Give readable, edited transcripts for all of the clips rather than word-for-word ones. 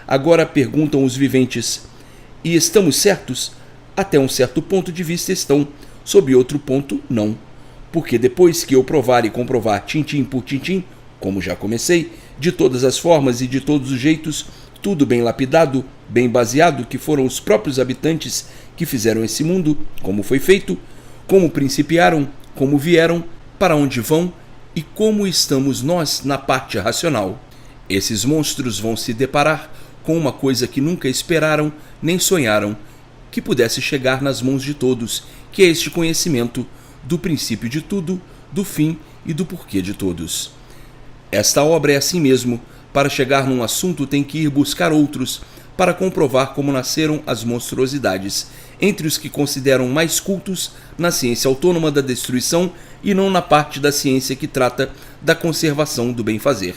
Agora perguntam os viventes: e estamos certos? Até um certo ponto de vista estão, sob outro ponto, não. Porque depois que eu provar e comprovar tintim por tintim, como já comecei, de todas as formas e de todos os jeitos, tudo bem lapidado, bem baseado, que foram os próprios habitantes que fizeram esse mundo, como foi feito, como principiaram, como vieram, para onde vão e como estamos nós na parte racional. Esses monstros vão se deparar com uma coisa que nunca esperaram nem sonharam que pudesse chegar nas mãos de todos, que é este conhecimento do princípio de tudo, do fim e do porquê de todos. Esta obra é assim mesmo. Para chegar num assunto tem que ir buscar outros, para comprovar como nasceram as monstruosidades, entre os que consideram mais cultos na ciência autônoma da destruição e não na parte da ciência que trata da conservação do bem-fazer.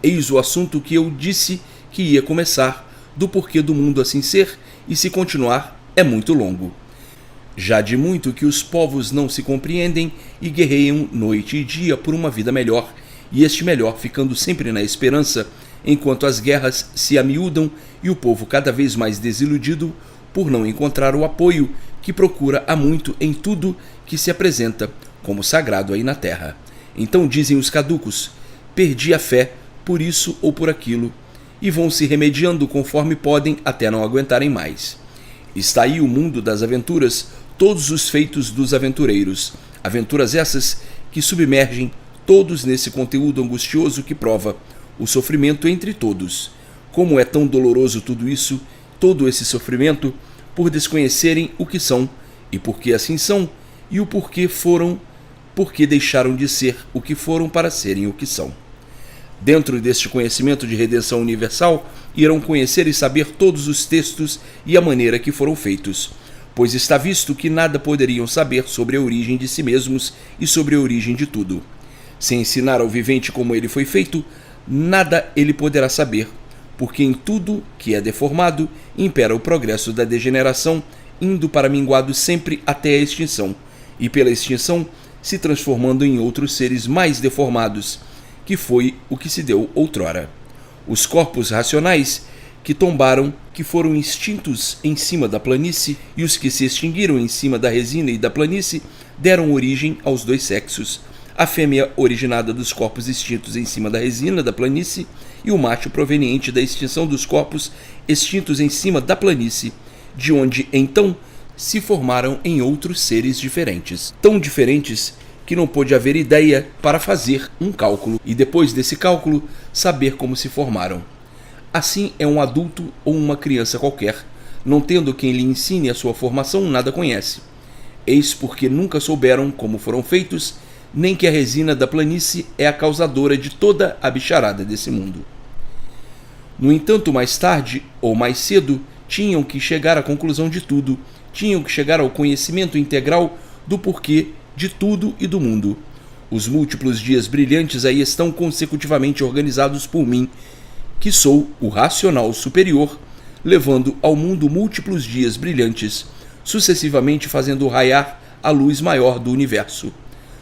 Eis o assunto que eu disse que ia começar, do porquê do mundo assim ser, e se continuar é muito longo. Já de muito que os povos não se compreendem e guerreiam noite e dia por uma vida melhor, e este melhor ficando sempre na esperança, enquanto as guerras se amiúdam e o povo cada vez mais desiludido por não encontrar o apoio que procura há muito em tudo que se apresenta como sagrado aí na terra. Então dizem os caducos: perdi a fé por isso ou por aquilo, e vão se remediando conforme podem até não aguentarem mais. Está aí o mundo das aventuras, todos os feitos dos aventureiros, aventuras essas que submergem todos nesse conteúdo angustioso que prova o sofrimento entre todos. Como é tão doloroso tudo isso, todo esse sofrimento, por desconhecerem o que são, e por que assim são, e o porquê foram, porque deixaram de ser o que foram para serem o que são. Dentro deste conhecimento de redenção universal, irão conhecer e saber todos os textos e a maneira que foram feitos, pois está visto que nada poderiam saber sobre a origem de si mesmos e sobre a origem de tudo. Se ensinar ao vivente como ele foi feito, nada ele poderá saber, porque em tudo que é deformado impera o progresso da degeneração, indo para minguado sempre até a extinção, e pela extinção se transformando em outros seres mais deformados, que foi o que se deu outrora. Os corpos racionais que tombaram, que foram extintos em cima da planície, e os que se extinguiram em cima da resina e da planície, deram origem aos dois sexos, a fêmea originada dos corpos extintos em cima da resina da planície, e o macho proveniente da extinção dos corpos extintos em cima da planície, de onde então se formaram em outros seres diferentes, tão diferentes que não pôde haver ideia para fazer um cálculo, e depois desse cálculo saber como se formaram. Assim é um adulto ou uma criança qualquer, não tendo quem lhe ensine a sua formação, nada conhece. Eis porque nunca souberam como foram feitos, nem que a resina da planície é a causadora de toda a bicharada desse mundo. No entanto, mais tarde ou mais cedo, tinham que chegar à conclusão de tudo, tinham que chegar ao conhecimento integral do porquê de tudo e do mundo. Os múltiplos dias brilhantes aí estão consecutivamente organizados por mim, que sou o racional superior, levando ao mundo múltiplos dias brilhantes, sucessivamente fazendo raiar a luz maior do universo,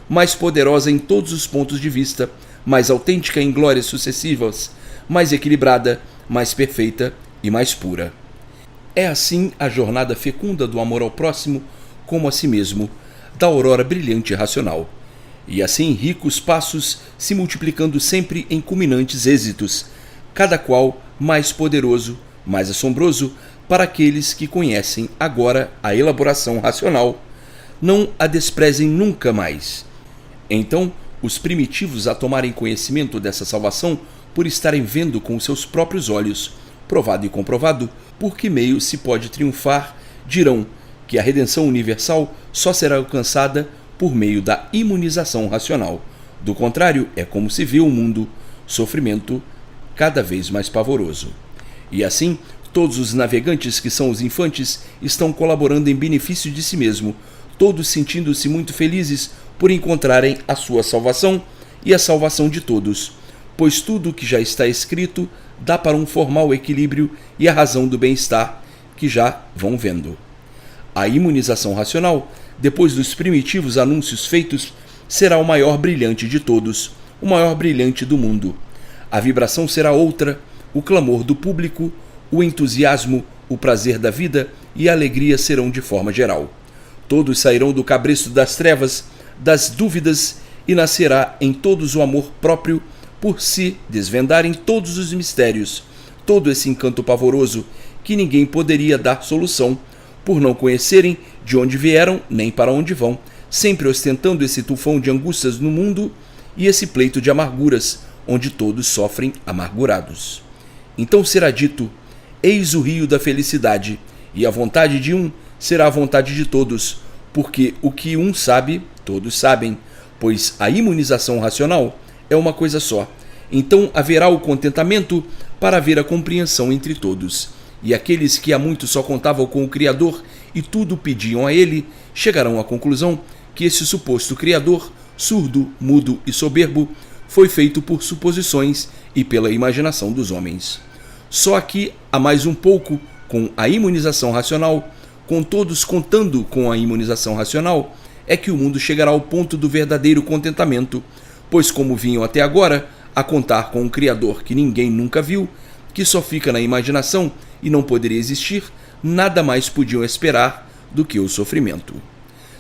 mais poderosa em todos os pontos de vista, mais autêntica em glórias sucessivas, mais equilibrada, mais perfeita e mais pura. É assim a jornada fecunda do amor ao próximo como a si mesmo, da aurora brilhante e racional, e assim ricos passos se multiplicando sempre em culminantes êxitos, cada qual mais poderoso, mais assombroso para aqueles que conhecem agora a elaboração racional, não a desprezem nunca mais. Então, os primitivos a tomarem conhecimento dessa salvação, por estarem vendo com seus próprios olhos, provado e comprovado, por que meio se pode triunfar, dirão que a redenção universal só será alcançada por meio da imunização racional. Do contrário, é como se vê o mundo, sofrimento cada vez mais pavoroso. E assim, todos os navegantes que são os infantes estão colaborando em benefício de si mesmo, todos sentindo-se muito felizes por encontrarem a sua salvação e a salvação de todos, pois tudo o que já está escrito dá para um formal equilíbrio e a razão do bem-estar que já vão vendo. A imunização racional, depois dos primitivos anúncios feitos, será o maior brilhante de todos, o maior brilhante do mundo. A vibração será outra, o clamor do público, o entusiasmo, o prazer da vida e a alegria serão de forma geral. Todos sairão do cabresto das trevas, das dúvidas, e nascerá em todos o amor próprio por se desvendarem todos os mistérios, todo esse encanto pavoroso que ninguém poderia dar solução, por não conhecerem de onde vieram nem para onde vão, sempre ostentando esse tufão de angústias no mundo e esse pleito de amarguras, onde todos sofrem amargurados. Então será dito: eis o rio da felicidade, e a vontade de um será a vontade de todos, porque o que um sabe, todos sabem, pois a imunização racional é uma coisa só. Então haverá o contentamento para haver a compreensão entre todos. E aqueles que há muito só contavam com o Criador e tudo pediam a ele, chegarão à conclusão que esse suposto Criador, surdo, mudo e soberbo, foi feito por suposições e pela imaginação dos homens. Só aqui há mais um pouco, com a imunização racional, com todos contando com a imunização racional, é que o mundo chegará ao ponto do verdadeiro contentamento, pois como vinham até agora a contar com um Criador que ninguém nunca viu, que só fica na imaginação e não poderia existir, nada mais podiam esperar do que o sofrimento.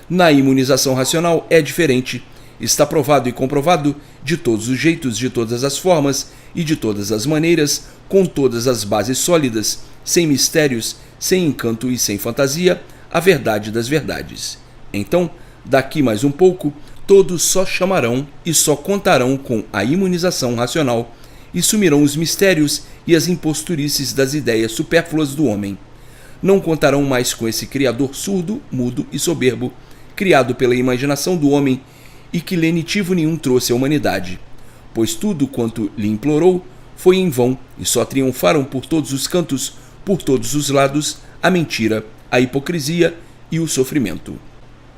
Na imunização racional é diferente. Está provado e comprovado, de todos os jeitos, de todas as formas e de todas as maneiras, com todas as bases sólidas, sem mistérios, sem encanto e sem fantasia, a verdade das verdades. Então, daqui mais um pouco, todos só chamarão e só contarão com a imunização racional e sumirão os mistérios e as imposturices das ideias supérfluas do homem. Não contarão mais com esse Criador surdo, mudo e soberbo, criado pela imaginação do homem e que lenitivo nenhum trouxe à humanidade, pois tudo quanto lhe implorou foi em vão e só triunfaram por todos os cantos, por todos os lados, a mentira, a hipocrisia e o sofrimento.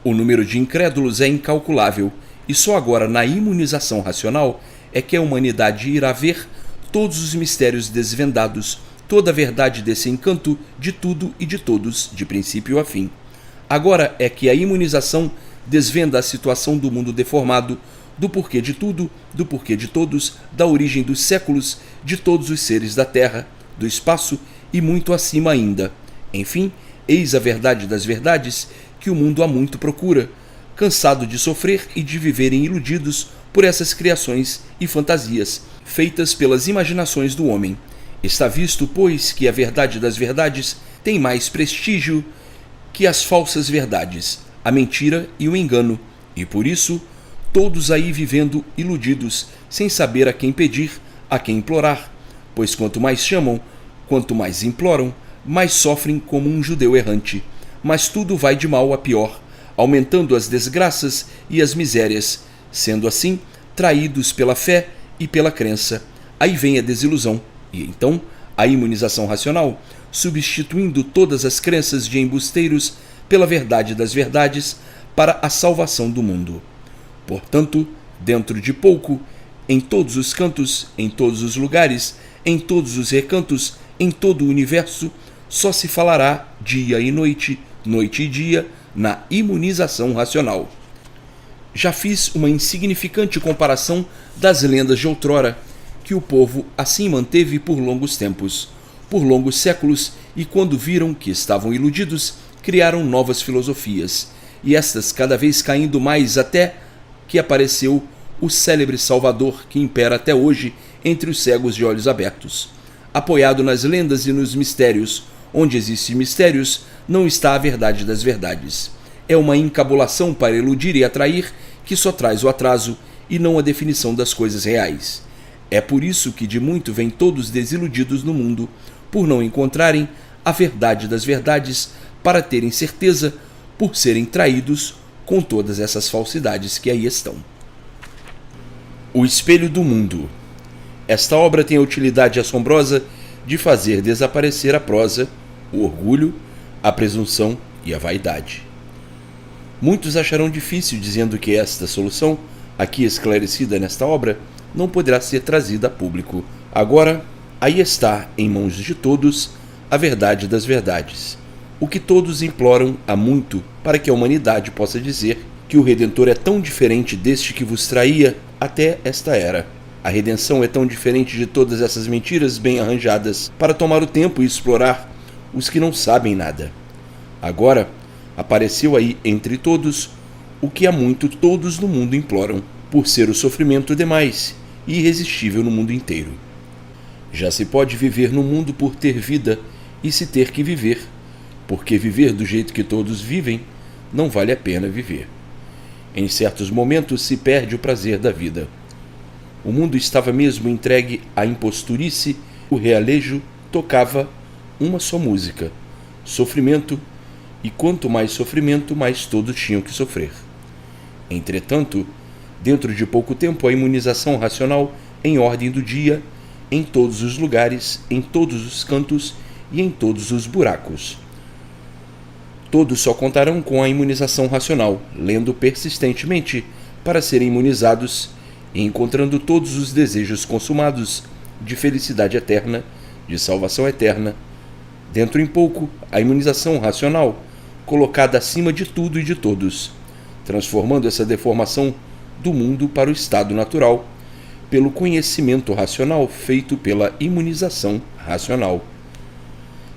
O número de incrédulos é incalculável e só agora na imunização racional é que a humanidade irá ver todos os mistérios desvendados, toda a verdade desse encanto de tudo e de todos, de princípio a fim. Agora é que a imunização desvenda a situação do mundo deformado, do porquê de tudo, do porquê de todos, da origem dos séculos, de todos os seres da terra, do espaço e muito acima ainda. Enfim, eis a verdade das verdades que o mundo há muito procura, cansado de sofrer e de viverem iludidos por essas criações e fantasias, feitas pelas imaginações do homem. Está visto, pois, que a verdade das verdades tem mais prestígio que as falsas verdades, a mentira e o engano, e por isso, todos aí vivendo iludidos, sem saber a quem pedir, a quem implorar, pois quanto mais chamam, quanto mais imploram, mais sofrem como um judeu errante. Mas tudo vai de mal a pior, aumentando as desgraças e as misérias, sendo assim traídos pela fé e pela crença. Aí vem a desilusão, e então a imunização racional, substituindo todas as crenças de embusteiros pela verdade das verdades para a salvação do mundo. Portanto, dentro de pouco, em todos os cantos, em todos os lugares, em todos os recantos, em todo o universo, só se falará dia e noite, noite e dia, na imunização racional. Já fiz uma insignificante comparação das lendas de outrora, que o povo assim manteve por longos tempos, por longos séculos, e quando viram que estavam iludidos, criaram novas filosofias, e estas cada vez caindo mais até que apareceu o célebre Salvador que impera até hoje entre os cegos de olhos abertos. Apoiado nas lendas e nos mistérios, onde existem mistérios, não está a verdade das verdades. É uma encabulação para iludir e atrair que só traz o atraso e não a definição das coisas reais. É por isso que de muito vêm todos desiludidos no mundo, por não encontrarem a verdade das verdades, para terem certeza, por serem traídos com todas essas falsidades que aí estão. O espelho do mundo. Esta obra tem a utilidade assombrosa de fazer desaparecer a prosa, o orgulho, a presunção e a vaidade. Muitos acharão difícil, dizendo que esta solução, aqui esclarecida nesta obra, não poderá ser trazida a público. Agora, aí está, em mãos de todos, a verdade das verdades, o que todos imploram há muito para que a humanidade possa dizer que o Redentor é tão diferente deste que vos traía até esta era. A redenção é tão diferente de todas essas mentiras bem arranjadas para tomar o tempo e explorar os que não sabem nada. Agora, apareceu aí entre todos o que há muito todos no mundo imploram, por ser o sofrimento demais e irresistível no mundo inteiro. Já se pode viver no mundo por ter vida e se ter que viver, porque viver do jeito que todos vivem não vale a pena viver. Em certos momentos se perde o prazer da vida. O mundo estava mesmo entregue à imposturice, o realejo tocava uma só música: sofrimento, e quanto mais sofrimento, mais todos tinham que sofrer. Entretanto, dentro de pouco tempo, a imunização racional em ordem do dia, em todos os lugares, em todos os cantos e em todos os buracos. Todos só contarão com a imunização racional, lendo persistentemente para serem imunizados e encontrando todos os desejos consumados de felicidade eterna, de salvação eterna. Dentro em pouco, a imunização racional colocada acima de tudo e de todos, transformando essa deformação do mundo para o estado natural, pelo conhecimento racional feito pela imunização racional.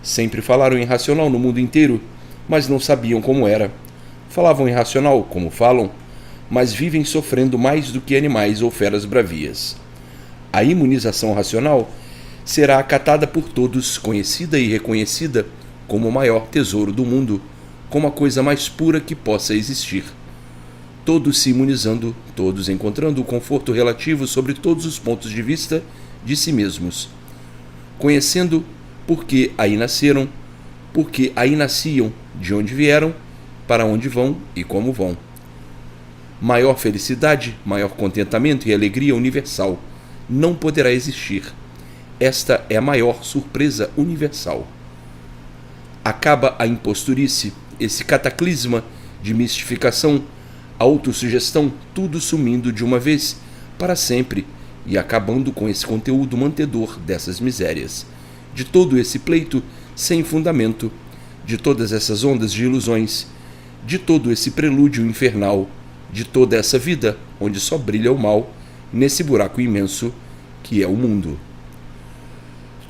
Sempre falaram em racional no mundo inteiro, mas não sabiam como era. Falavam em racional como falam, mas vivem sofrendo mais do que animais ou feras bravias. A imunização racional será acatada por todos, conhecida e reconhecida como o maior tesouro do mundo, como a coisa mais pura que possa existir. Todos se imunizando, todos encontrando o conforto relativo sobre todos os pontos de vista de si mesmos, conhecendo por que aí nasceram, por que aí nasciam, de onde vieram, para onde vão e como vão. Maior felicidade, maior contentamento e alegria universal não poderá existir. Esta é a maior surpresa universal. Acaba a imposturice, esse cataclisma de mistificação, autossugestão, tudo sumindo de uma vez para sempre e acabando com esse conteúdo mantedor dessas misérias, de todo esse pleito sem fundamento, de todas essas ondas de ilusões, de todo esse prelúdio infernal, de toda essa vida onde só brilha o mal nesse buraco imenso que é o mundo.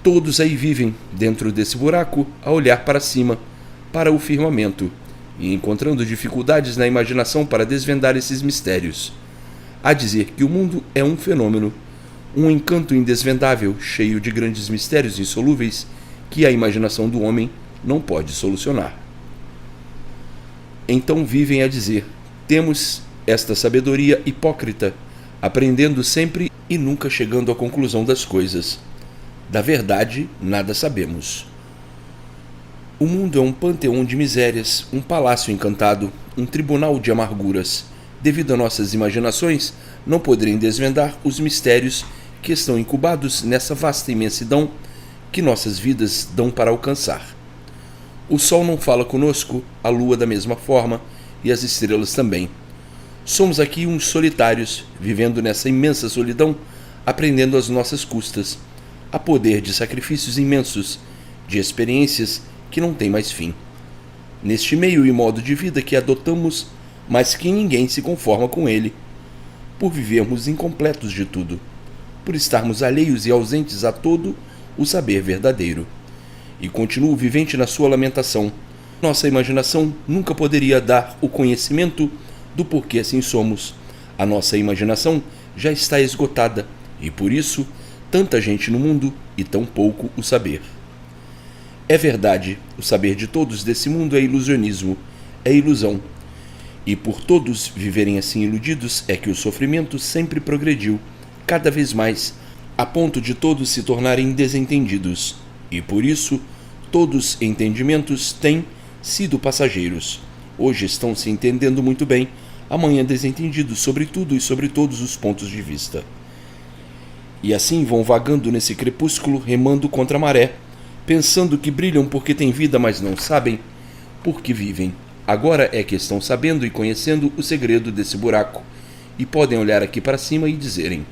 Todos aí vivem dentro desse buraco a olhar para cima, para o firmamento, e encontrando dificuldades na imaginação para desvendar esses mistérios. A dizer que o mundo é um fenômeno, um encanto indesvendável, cheio de grandes mistérios insolúveis que a imaginação do homem não pode solucionar. Então vivem a dizer: temos esta sabedoria hipócrita, aprendendo sempre e nunca chegando à conclusão das coisas. Da verdade, nada sabemos. O mundo é um panteão de misérias, um palácio encantado, um tribunal de amarguras. Devido a nossas imaginações, não poderem desvendar os mistérios que estão incubados nessa vasta imensidão que nossas vidas dão para alcançar. O sol não fala conosco, a lua da mesma forma, e as estrelas também. Somos aqui uns solitários, vivendo nessa imensa solidão, aprendendo às nossas custas, a poder de sacrifícios imensos, de experiências que não têm mais fim. Neste meio e modo de vida que adotamos, mas que ninguém se conforma com ele, por vivermos incompletos de tudo, por estarmos alheios e ausentes a todo o saber verdadeiro. E continuo vivente na sua lamentação. Nossa imaginação nunca poderia dar o conhecimento do porquê assim somos. A nossa imaginação já está esgotada, e por isso, tanta gente no mundo e tão pouco o saber. É verdade, o saber de todos desse mundo é ilusionismo, é ilusão. E por todos viverem assim iludidos é que o sofrimento sempre progrediu, cada vez mais, a ponto de todos se tornarem desentendidos. E por isso, todos entendimentos têm sido passageiros. Hoje estão se entendendo muito bem, amanhã desentendidos sobre tudo e sobre todos os pontos de vista. E assim vão vagando nesse crepúsculo, remando contra a maré, pensando que brilham porque têm vida, mas não sabem por que vivem. Agora é que estão sabendo e conhecendo o segredo desse buraco, e podem olhar aqui para cima e dizerem: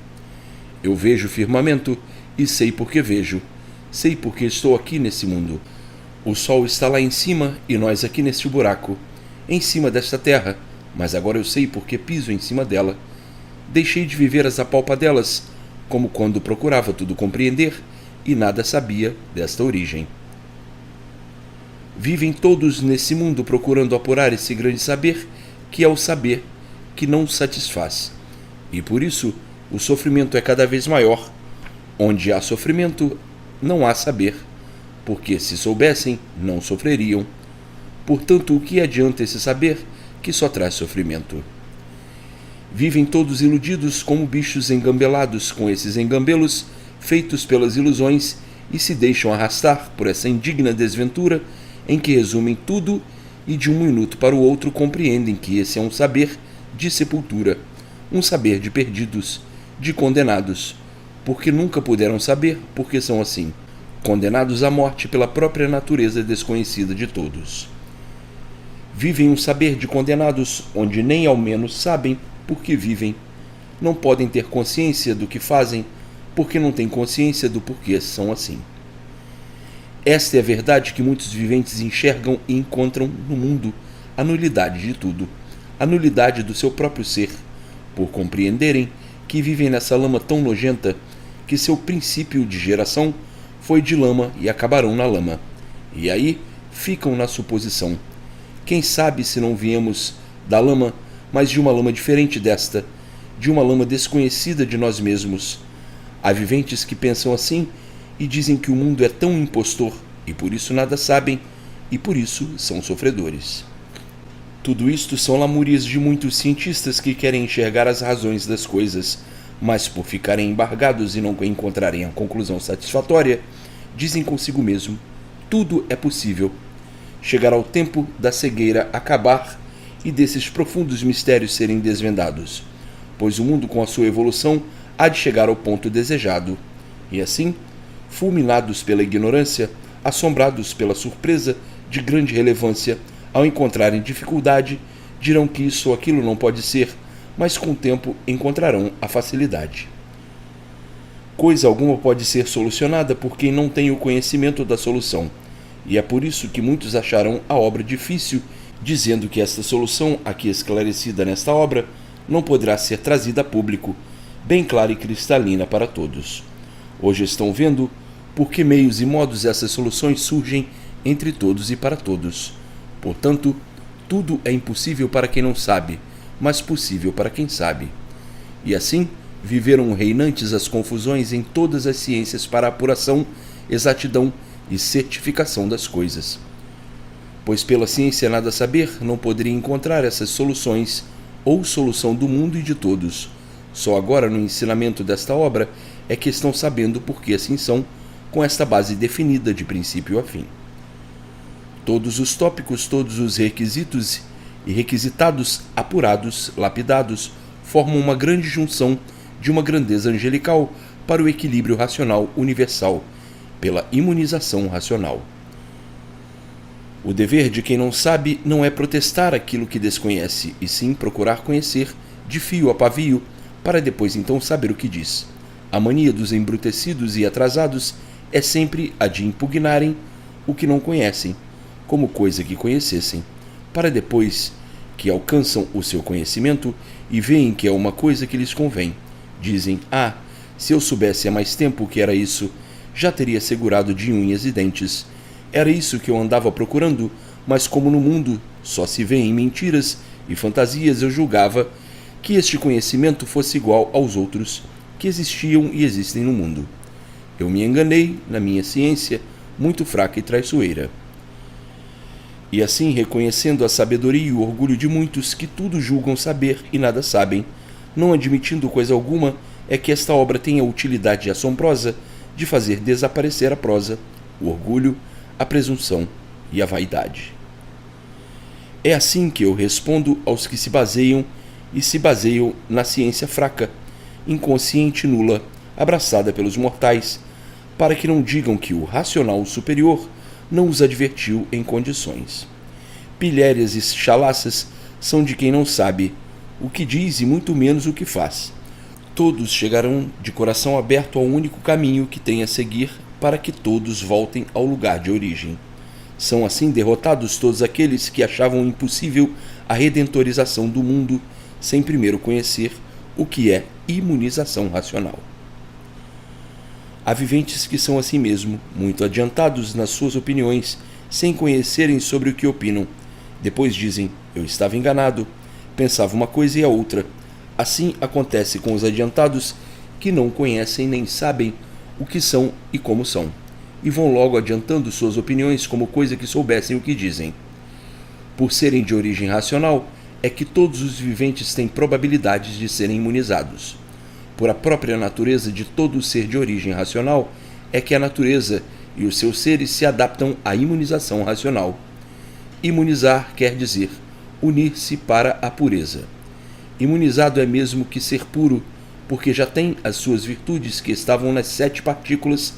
eu vejo o firmamento e sei por que vejo, sei por que estou aqui nesse mundo. O sol está lá em cima e nós aqui neste buraco, em cima desta terra, mas agora eu sei por que piso em cima dela. Deixei de viver as apalpadelas como quando procurava tudo compreender e nada sabia desta origem. Vivem todos nesse mundo procurando apurar esse grande saber, que é o saber que não satisfaz. E por isso o sofrimento é cada vez maior. Onde há sofrimento, não há saber, porque se soubessem, não sofreriam. Portanto, o que adianta esse saber que só traz sofrimento? Vivem todos iludidos como bichos engambelados com esses engambelos feitos pelas ilusões e se deixam arrastar por essa indigna desventura em que resumem tudo e de um minuto para o outro compreendem que esse é um saber de sepultura, um saber de perdidos, de condenados, porque nunca puderam saber porque são assim, condenados à morte pela própria natureza desconhecida de todos. Vivem um saber de condenados onde nem ao menos sabem porque vivem. Não podem ter consciência do que fazem porque não têm consciência do porquê são assim. Esta é a verdade que muitos viventes enxergam e encontram no mundo, a nulidade de tudo, a nulidade do seu próprio ser, por compreenderem que vivem nessa lama tão nojenta que seu princípio de geração foi de lama e acabarão na lama. E aí ficam na suposição. Quem sabe se não viemos da lama, mas de uma lama diferente desta, de uma lama desconhecida de nós mesmos. Há viventes que pensam assim e dizem que o mundo é tão impostor e por isso nada sabem e por isso são sofredores. Tudo isto são lamúrias de muitos cientistas que querem enxergar as razões das coisas, mas por ficarem embargados e não encontrarem a conclusão satisfatória, dizem consigo mesmo: tudo é possível. Chegará o tempo da cegueira acabar e desses profundos mistérios serem desvendados, pois o mundo com a sua evolução há de chegar ao ponto desejado. E assim, fulminados pela ignorância, assombrados pela surpresa de grande relevância, ao encontrarem dificuldade, dirão que isso ou aquilo não pode ser, mas com o tempo encontrarão a facilidade. Coisa alguma pode ser solucionada por quem não tem o conhecimento da solução, e é por isso que muitos acharão a obra difícil, dizendo que esta solução, aqui esclarecida nesta obra, não poderá ser trazida a público, bem clara e cristalina para todos. Hoje estão vendo por que meios e modos essas soluções surgem entre todos e para todos. Portanto, tudo é impossível para quem não sabe, mas possível para quem sabe. E assim, viveram reinantes as confusões em todas as ciências para apuração, exatidão e certificação das coisas. Pois pela ciência nada saber não poderia encontrar essas soluções, ou solução do mundo e de todos. Só agora, no ensinamento desta obra, é que estão sabendo por que assim são, com esta base definida de princípio a fim. Todos os tópicos, todos os requisitos e requisitados, apurados, lapidados, formam uma grande junção de uma grandeza angelical para o equilíbrio racional universal, pela imunização racional. O dever de quem não sabe não é protestar aquilo que desconhece, e sim procurar conhecer, de fio a pavio, para depois então saber o que diz. A mania dos embrutecidos e atrasados é sempre a de impugnarem o que não conhecem, como coisa que conhecessem, para depois que alcançam o seu conhecimento e veem que é uma coisa que lhes convém. Dizem: ah, se eu soubesse há mais tempo o que era isso, já teria segurado de unhas e dentes. Era isso que eu andava procurando, mas como no mundo só se vê em mentiras e fantasias, eu julgava que este conhecimento fosse igual aos outros que existiam e existem no mundo. Eu me enganei na minha ciência, muito fraca e traiçoeira. E assim, reconhecendo a sabedoria e o orgulho de muitos que tudo julgam saber e nada sabem, não admitindo coisa alguma, é que esta obra tem a utilidade assombrosa de fazer desaparecer a prosa, o orgulho, a presunção e a vaidade. É assim que eu respondo aos que se baseiam na ciência fraca, inconsciente e nula, abraçada pelos mortais, para que não digam que o racional superior não os advertiu em condições. Pilhérias e chalaças são de quem não sabe o que diz e muito menos o que faz. Todos chegarão de coração aberto ao único caminho que tem a seguir para que todos voltem ao lugar de origem. São assim derrotados todos aqueles que achavam impossível a redentorização do mundo sem primeiro conhecer o que é imunização racional. Há viventes que são assim mesmo, muito adiantados nas suas opiniões, sem conhecerem sobre o que opinam. Depois dizem, eu estava enganado, pensava uma coisa e a outra. Assim acontece com os adiantados que não conhecem nem sabem o que são e como são, e vão logo adiantando suas opiniões como coisa que soubessem o que dizem. Por serem de origem racional, é que todos os viventes têm probabilidades de serem imunizados. Por a própria natureza de todo ser de origem racional, é que a natureza e os seus seres se adaptam à imunização racional. Imunizar quer dizer unir-se para a pureza. Imunizado é mesmo que ser puro, porque já tem as suas virtudes que estavam nas 7 partículas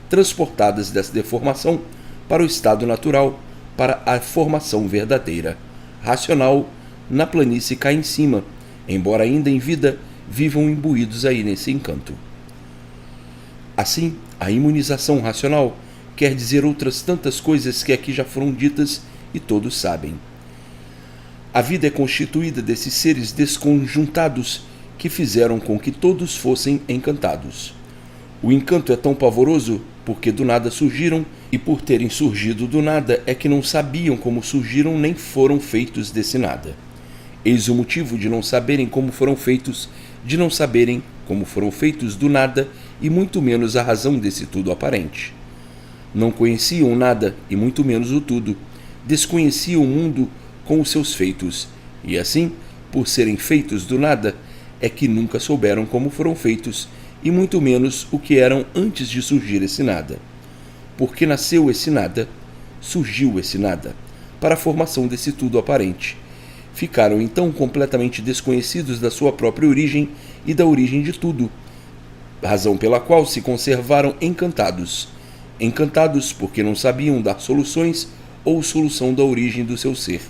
transportadas dessa deformação para o estado natural, para a formação verdadeira, racional, na planície cá em cima, embora ainda em vida vivam imbuídos aí nesse encanto. Assim, a imunização racional quer dizer outras tantas coisas que aqui já foram ditas e todos sabem. A vida é constituída desses seres desconjuntados que fizeram com que todos fossem encantados. O encanto é tão pavoroso porque do nada surgiram, e por terem surgido do nada é que não sabiam como surgiram nem foram feitos desse nada. Eis o motivo de não saberem como foram feitos, de não saberem como foram feitos do nada e muito menos a razão desse tudo aparente. Não conheciam nada e muito menos o tudo, desconheciam o mundo com os seus feitos, e assim, por serem feitos do nada, é que nunca souberam como foram feitos e muito menos o que eram antes de surgir esse nada. Porque nasceu esse nada, surgiu esse nada, para a formação desse tudo aparente. Ficaram então completamente desconhecidos da sua própria origem e da origem de tudo, razão pela qual se conservaram encantados. Encantados porque não sabiam dar soluções ou solução da origem do seu ser,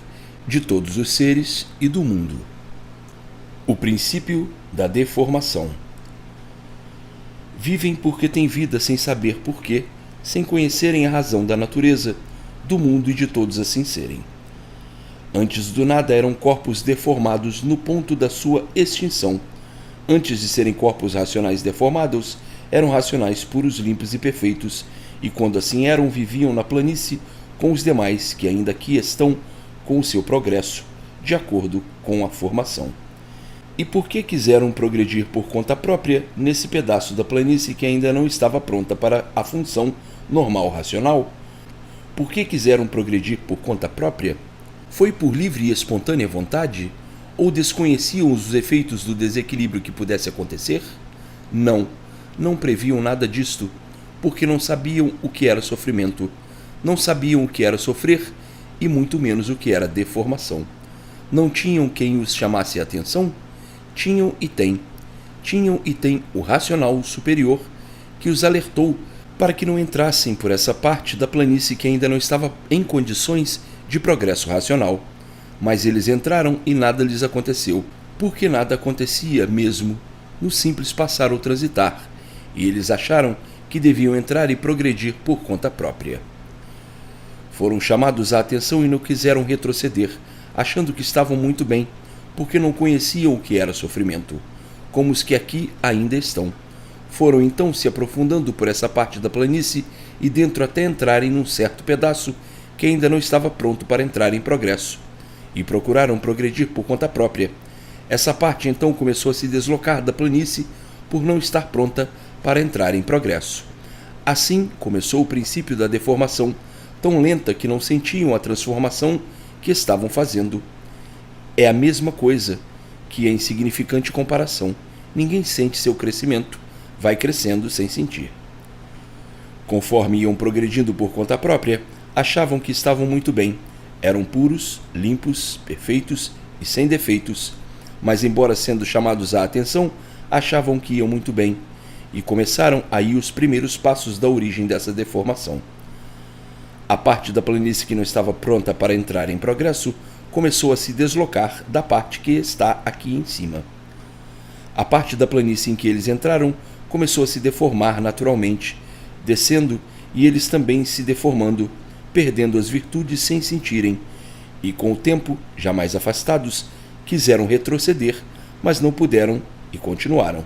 de todos os seres e do mundo. O princípio da deformação. Vivem porque têm vida sem saber porquê, sem conhecerem a razão da natureza, do mundo e de todos assim serem. Antes do nada eram corpos deformados no ponto da sua extinção. Antes de serem corpos racionais deformados, eram racionais puros, limpos e perfeitos, e quando assim eram, viviam na planície com os demais que ainda aqui estão com o seu progresso, de acordo com a formação. E por que quiseram progredir por conta própria nesse pedaço da planície que ainda não estava pronta para a função normal racional? Por que quiseram progredir por conta própria? Foi por livre e espontânea vontade? Ou desconheciam os efeitos do desequilíbrio que pudesse acontecer? Não, não previam nada disto, porque não sabiam o que era sofrimento, não sabiam o que era sofrer e muito menos o que era deformação. Não tinham quem os chamasse a atenção? Tinham e têm o racional superior que os alertou para que não entrassem por essa parte da planície que ainda não estava em condições de progresso racional. Mas eles entraram e nada lhes aconteceu, porque nada acontecia mesmo no simples passar ou transitar, e eles acharam que deviam entrar e progredir por conta própria. Foram chamados à atenção e não quiseram retroceder, achando que estavam muito bem, porque não conheciam o que era sofrimento, como os que aqui ainda estão. Foram então se aprofundando por essa parte da planície e dentro até entrarem num certo pedaço que ainda não estava pronto para entrar em progresso, e procuraram progredir por conta própria. Essa parte então começou a se deslocar da planície por não estar pronta para entrar em progresso. Assim começou o princípio da deformação, tão lenta que não sentiam a transformação que estavam fazendo. É a mesma coisa que a insignificante comparação. Ninguém sente seu crescimento, vai crescendo sem sentir. Conforme iam progredindo por conta própria, achavam que estavam muito bem, eram puros, limpos, perfeitos e sem defeitos, mas embora sendo chamados à atenção, achavam que iam muito bem, e começaram aí os primeiros passos da origem dessa deformação. A parte da planície que não estava pronta para entrar em progresso começou a se deslocar da parte que está aqui em cima. A parte da planície em que eles entraram começou a se deformar naturalmente, descendo e eles também se deformando, perdendo as virtudes sem sentirem, e com o tempo, já mais afastados, quiseram retroceder, mas não puderam e continuaram.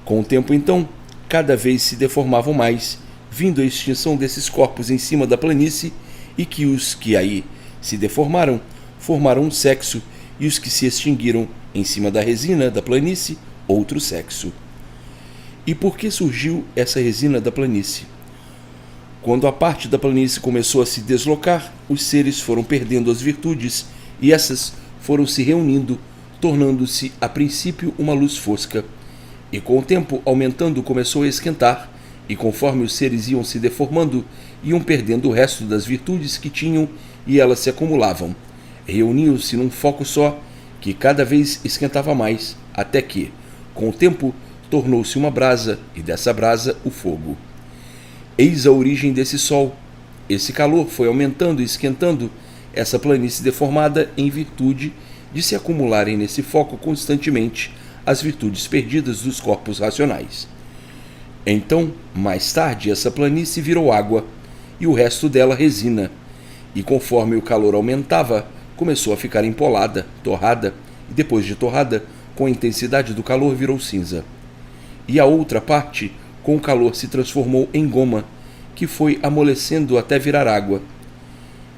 Com o tempo então, cada vez se deformavam mais, vindo a extinção desses corpos em cima da planície, e que os que aí se deformaram formaram um sexo, e os que se extinguiram em cima da resina da planície, outro sexo. E por que surgiu essa resina da planície? Quando a parte da planície começou a se deslocar, os seres foram perdendo as virtudes, e essas foram se reunindo, tornando-se a princípio uma luz fosca. E com o tempo aumentando começou a esquentar, e conforme os seres iam se deformando, iam perdendo o resto das virtudes que tinham, e elas se acumulavam. Reuniam-se num foco só, que cada vez esquentava mais, até que, com o tempo, tornou-se uma brasa, e dessa brasa o fogo. Eis a origem desse sol. Esse calor foi aumentando e esquentando essa planície deformada em virtude de se acumularem nesse foco constantemente as virtudes perdidas dos corpos racionais. Então, mais tarde, essa planície virou água, e o resto dela resina, e conforme o calor aumentava, começou a ficar empolada, torrada, e depois de torrada, com a intensidade do calor virou cinza. E a outra parte, com o calor se transformou em goma, que foi amolecendo até virar água.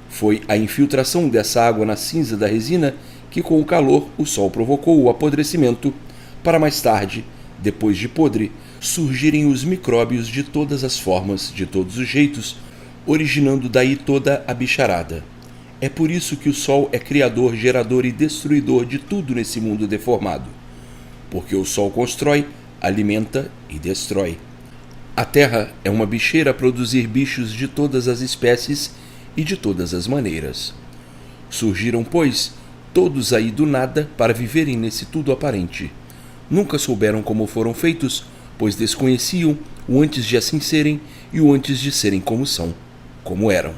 Foi a infiltração dessa água na cinza da resina que, com o calor, o sol provocou o apodrecimento, para mais tarde, depois de podre, surgirem os micróbios de todas as formas, de todos os jeitos, originando daí toda a bicharada. É por isso que o sol é criador, gerador e destruidor de tudo nesse mundo deformado. Porque o sol constrói, alimenta e destrói. A terra é uma bicheira a produzir bichos de todas as espécies e de todas as maneiras. Surgiram, pois, todos aí do nada para viverem nesse tudo aparente. Nunca souberam como foram feitos, pois desconheciam o antes de assim serem e o antes de serem como são, como eram.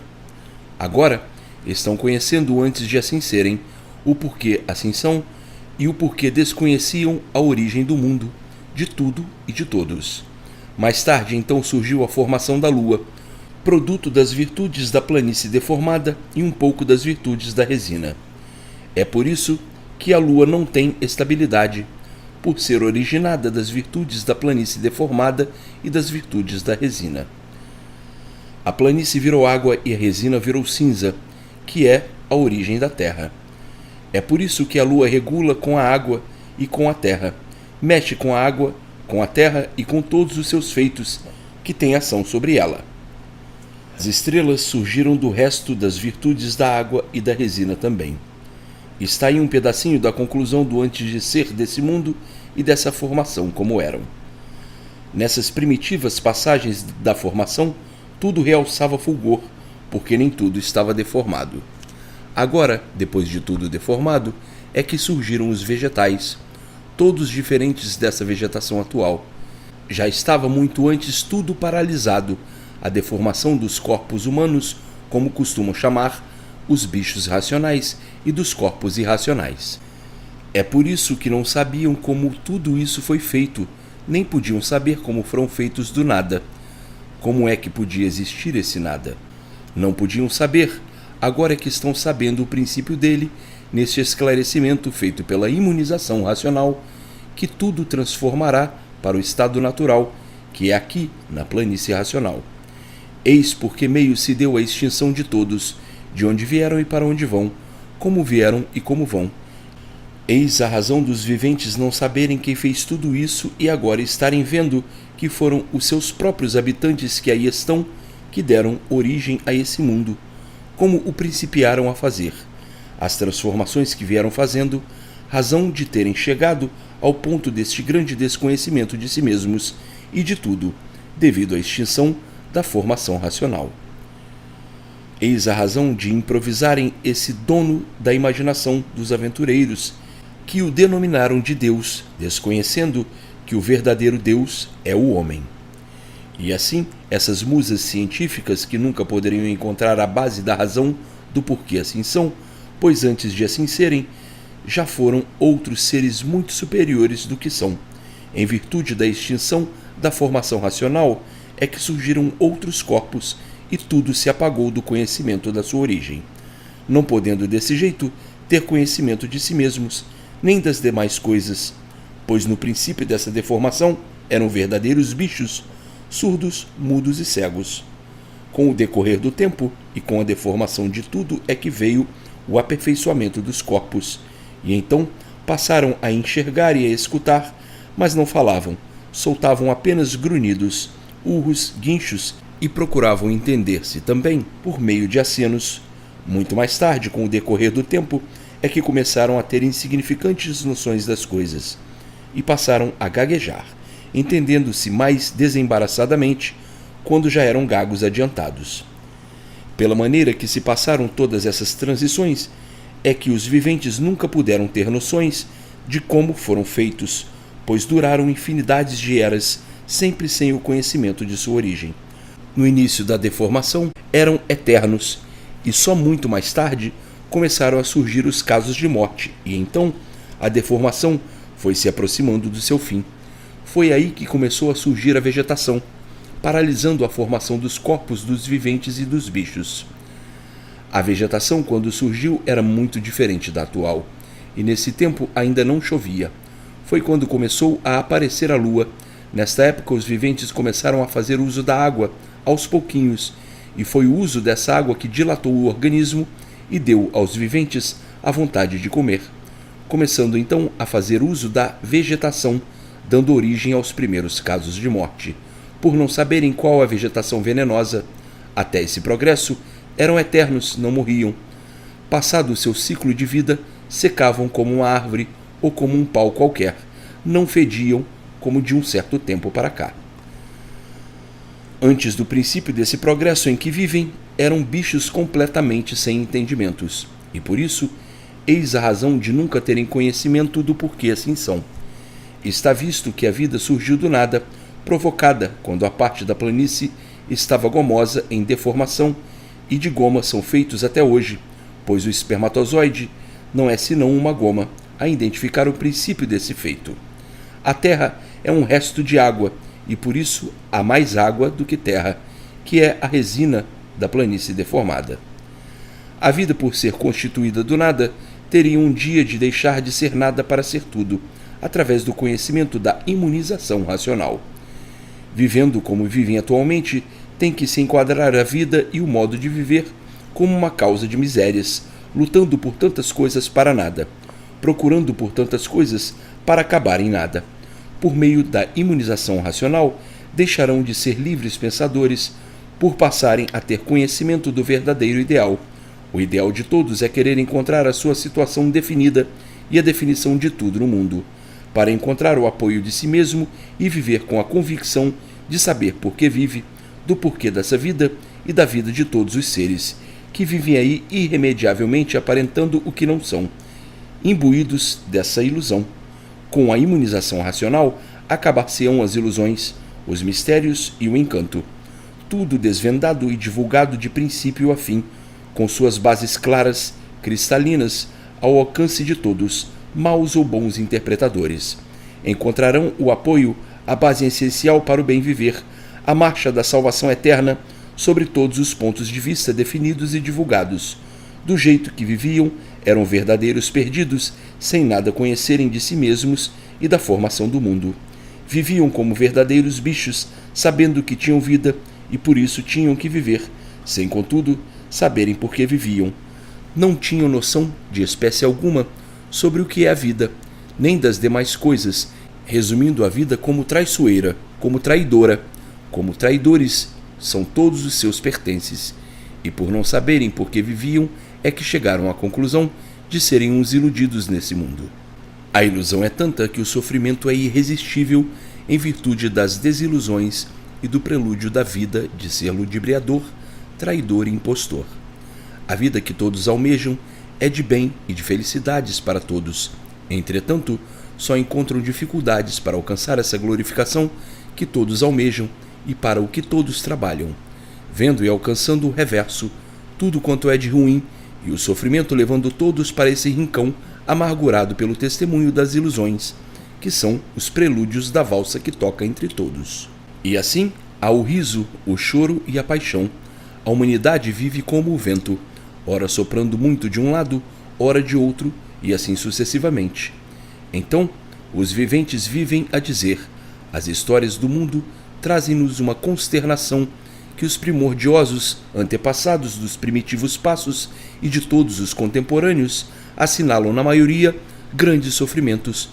Agora estão conhecendo o antes de assim serem, o porquê assim são e o porquê desconheciam a origem do mundo, de tudo e de todos. Mais tarde, então, surgiu a formação da lua, produto das virtudes da planície deformada e um pouco das virtudes da resina. É por isso que a lua não tem estabilidade, por ser originada das virtudes da planície deformada e das virtudes da resina. A planície virou água e a resina virou cinza, que é a origem da terra. É por isso que a lua regula com a água e com a terra, mexe com a água, com a terra e com todos os seus feitos, que têm ação sobre ela. As estrelas surgiram do resto das virtudes da água e da resina também. Está aí um pedacinho da conclusão do antes de ser desse mundo e dessa formação como eram. Nessas primitivas passagens da formação, tudo realçava fulgor, porque nem tudo estava deformado. Agora, depois de tudo deformado, é que surgiram os vegetais, todos diferentes dessa vegetação atual. Já estava muito antes tudo paralisado, a deformação dos corpos humanos, como costumam chamar os bichos racionais, e dos corpos irracionais. É por isso que não sabiam como tudo isso foi feito, nem podiam saber como foram feitos do nada. Como é que podia existir esse nada? Não podiam saber, agora é que estão sabendo o princípio dele, neste esclarecimento feito pela imunização racional, que tudo transformará para o estado natural, que é aqui, na planície racional. Eis por que meio se deu a extinção de todos, de onde vieram e para onde vão, como vieram e como vão. Eis a razão dos viventes não saberem quem fez tudo isso e agora estarem vendo que foram os seus próprios habitantes que aí estão, que deram origem a esse mundo, como o principiaram a fazer. As transformações que vieram fazendo, razão de terem chegado ao ponto deste grande desconhecimento de si mesmos e de tudo, devido à extinção da formação racional. Eis a razão de improvisarem esse dono da imaginação dos aventureiros, que o denominaram de Deus, desconhecendo que o verdadeiro Deus é o homem. E assim, essas musas científicas que nunca poderiam encontrar a base da razão do porquê assim são, pois antes de assim serem, já foram outros seres muito superiores do que são. Em virtude da extinção da formação racional, é que surgiram outros corpos e tudo se apagou do conhecimento da sua origem, não podendo desse jeito ter conhecimento de si mesmos, nem das demais coisas, pois no princípio dessa deformação eram verdadeiros bichos, surdos, mudos e cegos. Com o decorrer do tempo e com a deformação de tudo é que veio o aperfeiçoamento dos corpos, e então passaram a enxergar e a escutar, mas não falavam, soltavam apenas grunhidos, urros, guinchos e procuravam entender-se também por meio de acenos. Muito mais tarde, com o decorrer do tempo, é que começaram a ter insignificantes noções das coisas e passaram a gaguejar, entendendo-se mais desembaraçadamente quando já eram gagos adiantados. Pela maneira que se passaram todas essas transições, é que os viventes nunca puderam ter noções de como foram feitos, pois duraram infinidades de eras, sempre sem o conhecimento de sua origem. No início da deformação, eram eternos, e só muito mais tarde começaram a surgir os casos de morte, e então a deformação foi se aproximando do seu fim. Foi aí que começou a surgir a vegetação, paralisando a formação dos corpos dos viventes e dos bichos. A vegetação, quando surgiu, era muito diferente da atual, e nesse tempo ainda não chovia. Foi quando começou a aparecer a lua. Nesta época, os viventes começaram a fazer uso da água, aos pouquinhos, e foi o uso dessa água que dilatou o organismo e deu aos viventes a vontade de comer, começando então a fazer uso da vegetação, dando origem aos primeiros casos de morte. Por não saberem qual a vegetação venenosa, até esse progresso, eram eternos, não morriam. Passado o seu ciclo de vida, secavam como uma árvore ou como um pau qualquer, não fediam como de um certo tempo para cá. Antes do princípio desse progresso em que vivem, eram bichos completamente sem entendimentos, e por isso, eis a razão de nunca terem conhecimento do porquê assim são. Está visto que a vida surgiu do nada, provocada quando a parte da planície estava gomosa em deformação, e de goma são feitos até hoje, pois o espermatozoide não é senão uma goma, a identificar o princípio desse feito. A terra é um resto de água, e por isso há mais água do que terra, que é a resina da planície deformada. A vida, por ser constituída do nada, teria um dia de deixar de ser nada para ser tudo, através do conhecimento da imunização racional. Vivendo como vivem atualmente, tem que se enquadrar a vida e o modo de viver como uma causa de misérias, lutando por tantas coisas para nada, procurando por tantas coisas para acabar em nada. Por meio da imunização racional, deixarão de ser livres pensadores por passarem a ter conhecimento do verdadeiro ideal. O ideal de todos é querer encontrar a sua situação definida e a definição de tudo no mundo, para encontrar o apoio de si mesmo e viver com a convicção de saber por que vive, do porquê dessa vida e da vida de todos os seres, que vivem aí irremediavelmente aparentando o que não são, imbuídos dessa ilusão. Com a imunização racional, acabar-se-ão as ilusões, os mistérios e o encanto. Tudo desvendado e divulgado de princípio a fim, com suas bases claras, cristalinas, ao alcance de todos, maus ou bons interpretadores. Encontrarão o apoio, a base essencial para o bem viver, a marcha da salvação eterna, sobre todos os pontos de vista definidos e divulgados. Do jeito que viviam, eram verdadeiros perdidos, sem nada conhecerem de si mesmos e da formação do mundo. Viviam como verdadeiros bichos, sabendo que tinham vida e por isso tinham que viver, sem, contudo, saberem por que viviam. Não tinham noção de espécie alguma sobre o que é a vida, nem das demais coisas, resumindo a vida como traiçoeira, como traidora, como traidores são todos os seus pertences, e por não saberem por que viviam, é que chegaram à conclusão de serem uns iludidos nesse mundo. A ilusão é tanta que o sofrimento é irresistível em virtude das desilusões e do prelúdio da vida de ser ludibriador, traidor e impostor. A vida que todos almejam é de bem e de felicidades para todos. Entretanto, só encontram dificuldades para alcançar essa glorificação que todos almejam e para o que todos trabalham, vendo e alcançando o reverso, tudo quanto é de ruim, e o sofrimento levando todos para esse rincão amargurado pelo testemunho das ilusões, que são os prelúdios da valsa que toca entre todos. E assim, há o riso, o choro e a paixão. A humanidade vive como o vento, ora soprando muito de um lado, ora de outro, e assim sucessivamente. Então, os viventes vivem a dizer: As histórias do mundo trazem-nos uma consternação que os primordiosos antepassados dos primitivos passos e de todos os contemporâneos assinalam na maioria grandes sofrimentos,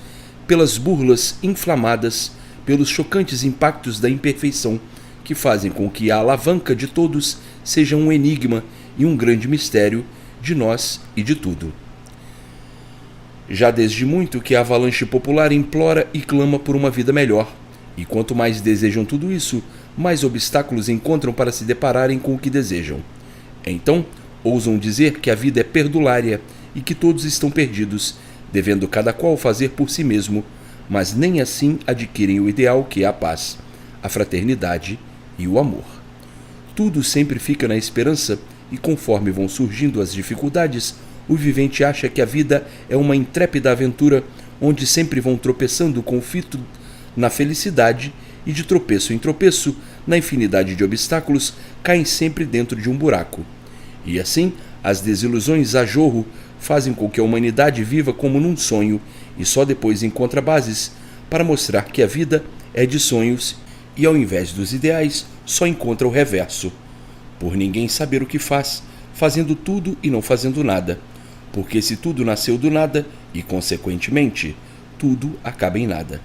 pelas burlas inflamadas, pelos chocantes impactos da imperfeição que fazem com que a alavanca de todos seja um enigma e um grande mistério de nós e de tudo. Já desde muito que a avalanche popular implora e clama por uma vida melhor, e quanto mais desejam tudo isso, mais obstáculos encontram para se depararem com o que desejam. Então, ousam dizer que a vida é perdulária e que todos estão perdidos, devendo cada qual fazer por si mesmo, mas nem assim adquirem o ideal que é a paz, a fraternidade e o amor. Tudo sempre fica na esperança e conforme vão surgindo as dificuldades, o vivente acha que a vida é uma intrépida aventura onde sempre vão tropeçando com o fito na felicidade e de tropeço em tropeço, na infinidade de obstáculos, caem sempre dentro de um buraco. E assim, as desilusões a jorro fazem com que a humanidade viva como num sonho e só depois encontra bases para mostrar que a vida é de sonhos e, ao invés dos ideais, só encontra o reverso. Por ninguém saber o que faz, fazendo tudo e não fazendo nada. Porque se tudo nasceu do nada e, consequentemente, tudo acaba em nada.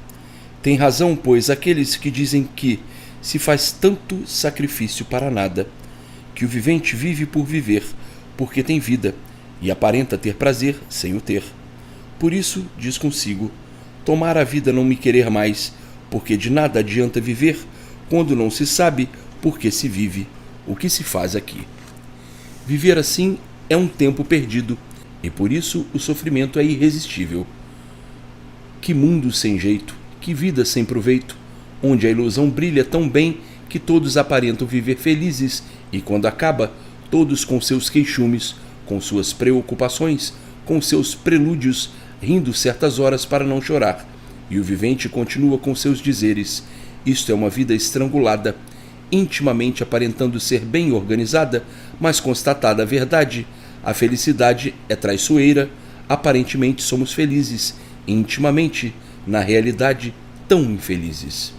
Tem razão, pois, aqueles que dizem que se faz tanto sacrifício para nada, que o vivente vive por viver, porque tem vida, e aparenta ter prazer sem o ter. Por isso, diz consigo, tomara a vida não me querer mais, porque de nada adianta viver, quando não se sabe por que se vive, o que se faz aqui. Viver assim é um tempo perdido, e por isso o sofrimento é irresistível. Que mundo sem jeito, que vida sem proveito, onde a ilusão brilha tão bem que todos aparentam viver felizes e, quando acaba, todos com seus queixumes, com suas preocupações, com seus prelúdios, rindo certas horas para não chorar, e o vivente continua com seus dizeres. Isto é uma vida estrangulada, intimamente aparentando ser bem organizada, mas constatada a verdade, a felicidade é traiçoeira, aparentemente somos felizes, intimamente, na realidade, tão infelizes.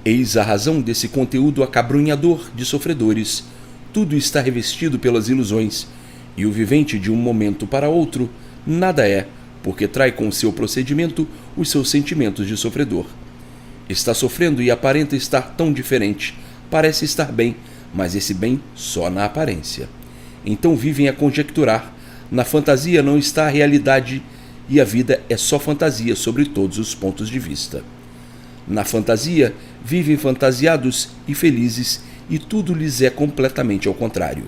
Eis a razão desse conteúdo acabrunhador de sofredores. Tudo está revestido pelas ilusões, e o vivente de um momento para outro nada é, porque trai com o seu procedimento os seus sentimentos de sofredor. Está sofrendo e aparenta estar tão diferente, parece estar bem, mas esse bem só na aparência. Então vivem a conjecturar, na fantasia não está a realidade, e a vida é só fantasia sobre todos os pontos de vista. Na fantasia, vivem fantasiados e felizes, e tudo lhes é completamente ao contrário.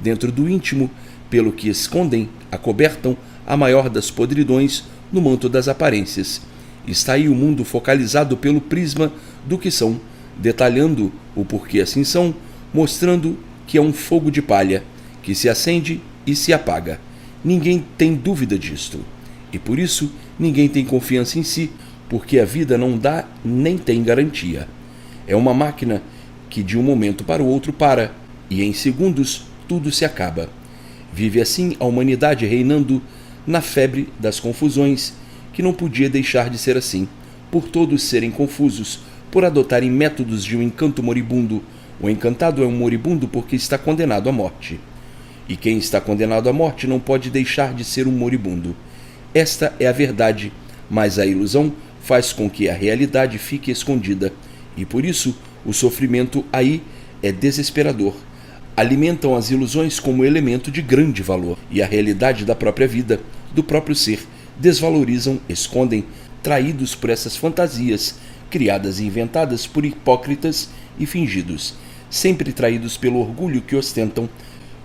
Dentro do íntimo, pelo que escondem, acobertam a maior das podridões no manto das aparências. Está aí o mundo focalizado pelo prisma do que são, detalhando o porquê assim são, mostrando que é um fogo de palha, que se acende e se apaga. Ninguém tem dúvida disto. E por isso, ninguém tem confiança em si, porque a vida não dá nem tem garantia. É uma máquina que de um momento para o outro para, e em segundos tudo se acaba. Vive assim a humanidade reinando na febre das confusões, que não podia deixar de ser assim, por todos serem confusos, por adotarem métodos de um encanto moribundo. O encantado é um moribundo porque está condenado à morte. E quem está condenado à morte não pode deixar de ser um moribundo. Esta é a verdade, mas a ilusão faz com que a realidade fique escondida, e por isso o sofrimento aí é desesperador. Alimentam as ilusões como elemento de grande valor, e a realidade da própria vida, do próprio ser, desvalorizam, escondem, traídos por essas fantasias, criadas e inventadas por hipócritas e fingidos, sempre traídos pelo orgulho que ostentam,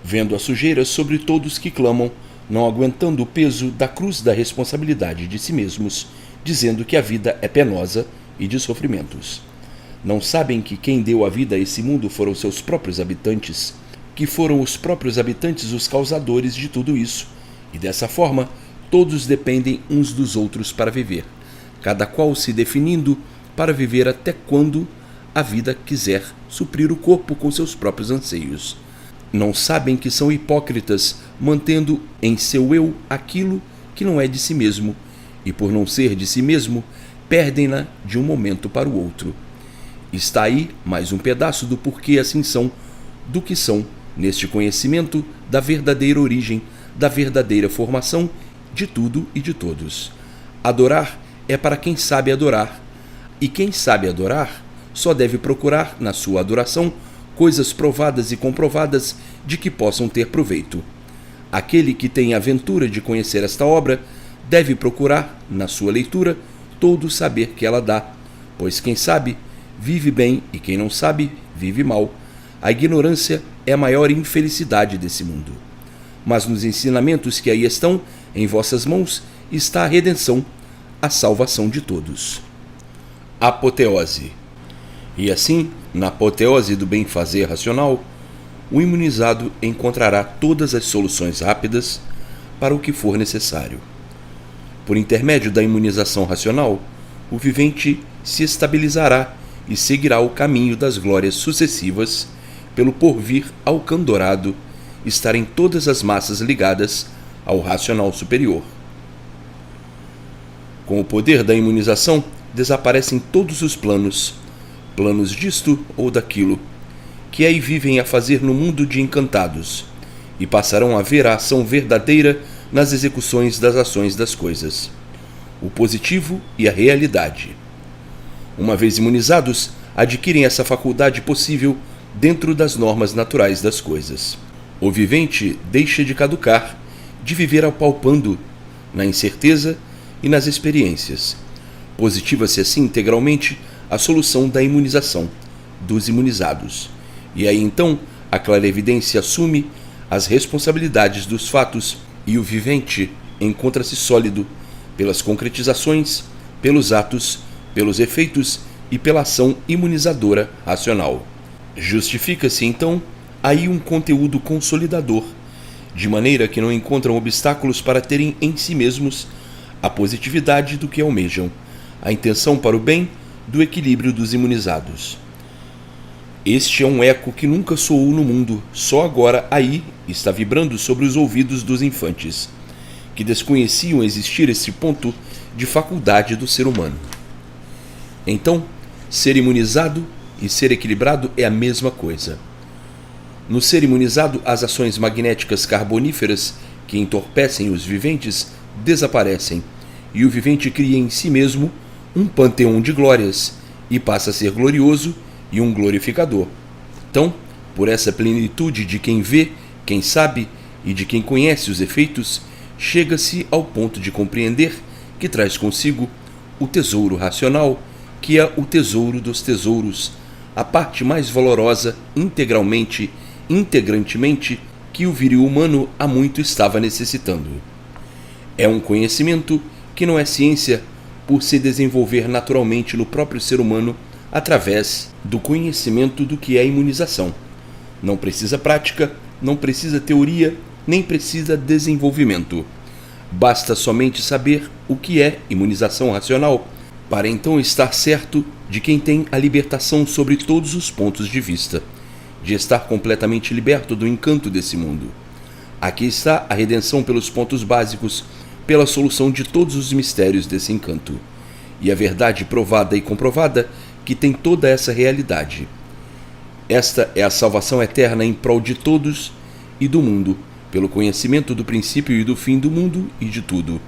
vendo a sujeira sobre todos que clamam, não aguentando o peso da cruz da responsabilidade de si mesmos, dizendo que a vida é penosa e de sofrimentos. Não sabem que quem deu a vida a esse mundo foram seus próprios habitantes, que foram os próprios habitantes os causadores de tudo isso, e dessa forma todos dependem uns dos outros para viver, cada qual se definindo para viver até quando a vida quiser suprir o corpo com seus próprios anseios. Não sabem que são hipócritas, mantendo em seu eu aquilo que não é de si mesmo, e por não ser de si mesmo, perdem-na de um momento para o outro. Está aí mais um pedaço do porquê assim são, do que são, neste conhecimento da verdadeira origem, da verdadeira formação de tudo e de todos. Adorar é para quem sabe adorar, e quem sabe adorar só deve procurar, na sua adoração, coisas provadas e comprovadas de que possam ter proveito. Aquele que tem a ventura de conhecer esta obra deve procurar, na sua leitura, todo o saber que ela dá, pois quem sabe, vive bem, e quem não sabe, vive mal. A ignorância é a maior infelicidade desse mundo. Mas nos ensinamentos que aí estão, em vossas mãos, está a redenção, a salvação de todos. Apoteose. E assim, na apoteose do bem-fazer racional, o imunizado encontrará todas as soluções rápidas para o que for necessário. Por intermédio da imunização racional, o vivente se estabilizará e seguirá o caminho das glórias sucessivas, pelo porvir alcandorado, estarem todas as massas ligadas ao racional superior. Com o poder da imunização, desaparecem todos os planos disto ou daquilo, que aí vivem a fazer no mundo de encantados, e passarão a ver a ação verdadeira nas execuções das ações das coisas, o positivo e a realidade. Uma vez imunizados, adquirem essa faculdade possível dentro das normas naturais das coisas. O vivente deixa de caducar, de viver apalpando na incerteza e nas experiências. Positiva-se assim integralmente a solução da imunização, dos imunizados. E aí então a clarevidência assume as responsabilidades dos fatos e o vivente encontra-se sólido pelas concretizações, pelos atos, pelos efeitos e pela ação imunizadora racional. Justifica-se então aí um conteúdo consolidador, de maneira que não encontram obstáculos para terem em si mesmos a positividade do que almejam, a intenção para o bem do equilíbrio dos imunizados. Este é um eco que nunca soou no mundo, só agora aí está vibrando sobre os ouvidos dos infantes, que desconheciam existir esse ponto de faculdade do ser humano. Então, ser imunizado e ser equilibrado é a mesma coisa. No ser imunizado, as ações magnéticas carboníferas que entorpecem os viventes desaparecem, e o vivente cria em si mesmo um panteão de glórias, e passa a ser glorioso e um glorificador. Então, por essa plenitude de quem vê, quem sabe e de quem conhece os efeitos, chega-se ao ponto de compreender que traz consigo o tesouro racional, que é o tesouro dos tesouros, a parte mais valorosa integrantemente, que o viril humano há muito estava necessitando. É um conhecimento que não é ciência por se desenvolver naturalmente no próprio ser humano através do conhecimento do que é imunização. Não precisa prática, não precisa teoria, nem precisa desenvolvimento. Basta somente saber o que é imunização racional, para então estar certo de quem tem a libertação sobre todos os pontos de vista, de estar completamente liberto do encanto desse mundo. Aqui está a redenção pelos pontos básicos, pela solução de todos os mistérios desse encanto, e a verdade provada e comprovada que tem toda essa realidade. Esta é a salvação eterna em prol de todos e do mundo, pelo conhecimento do princípio e do fim do mundo e de tudo,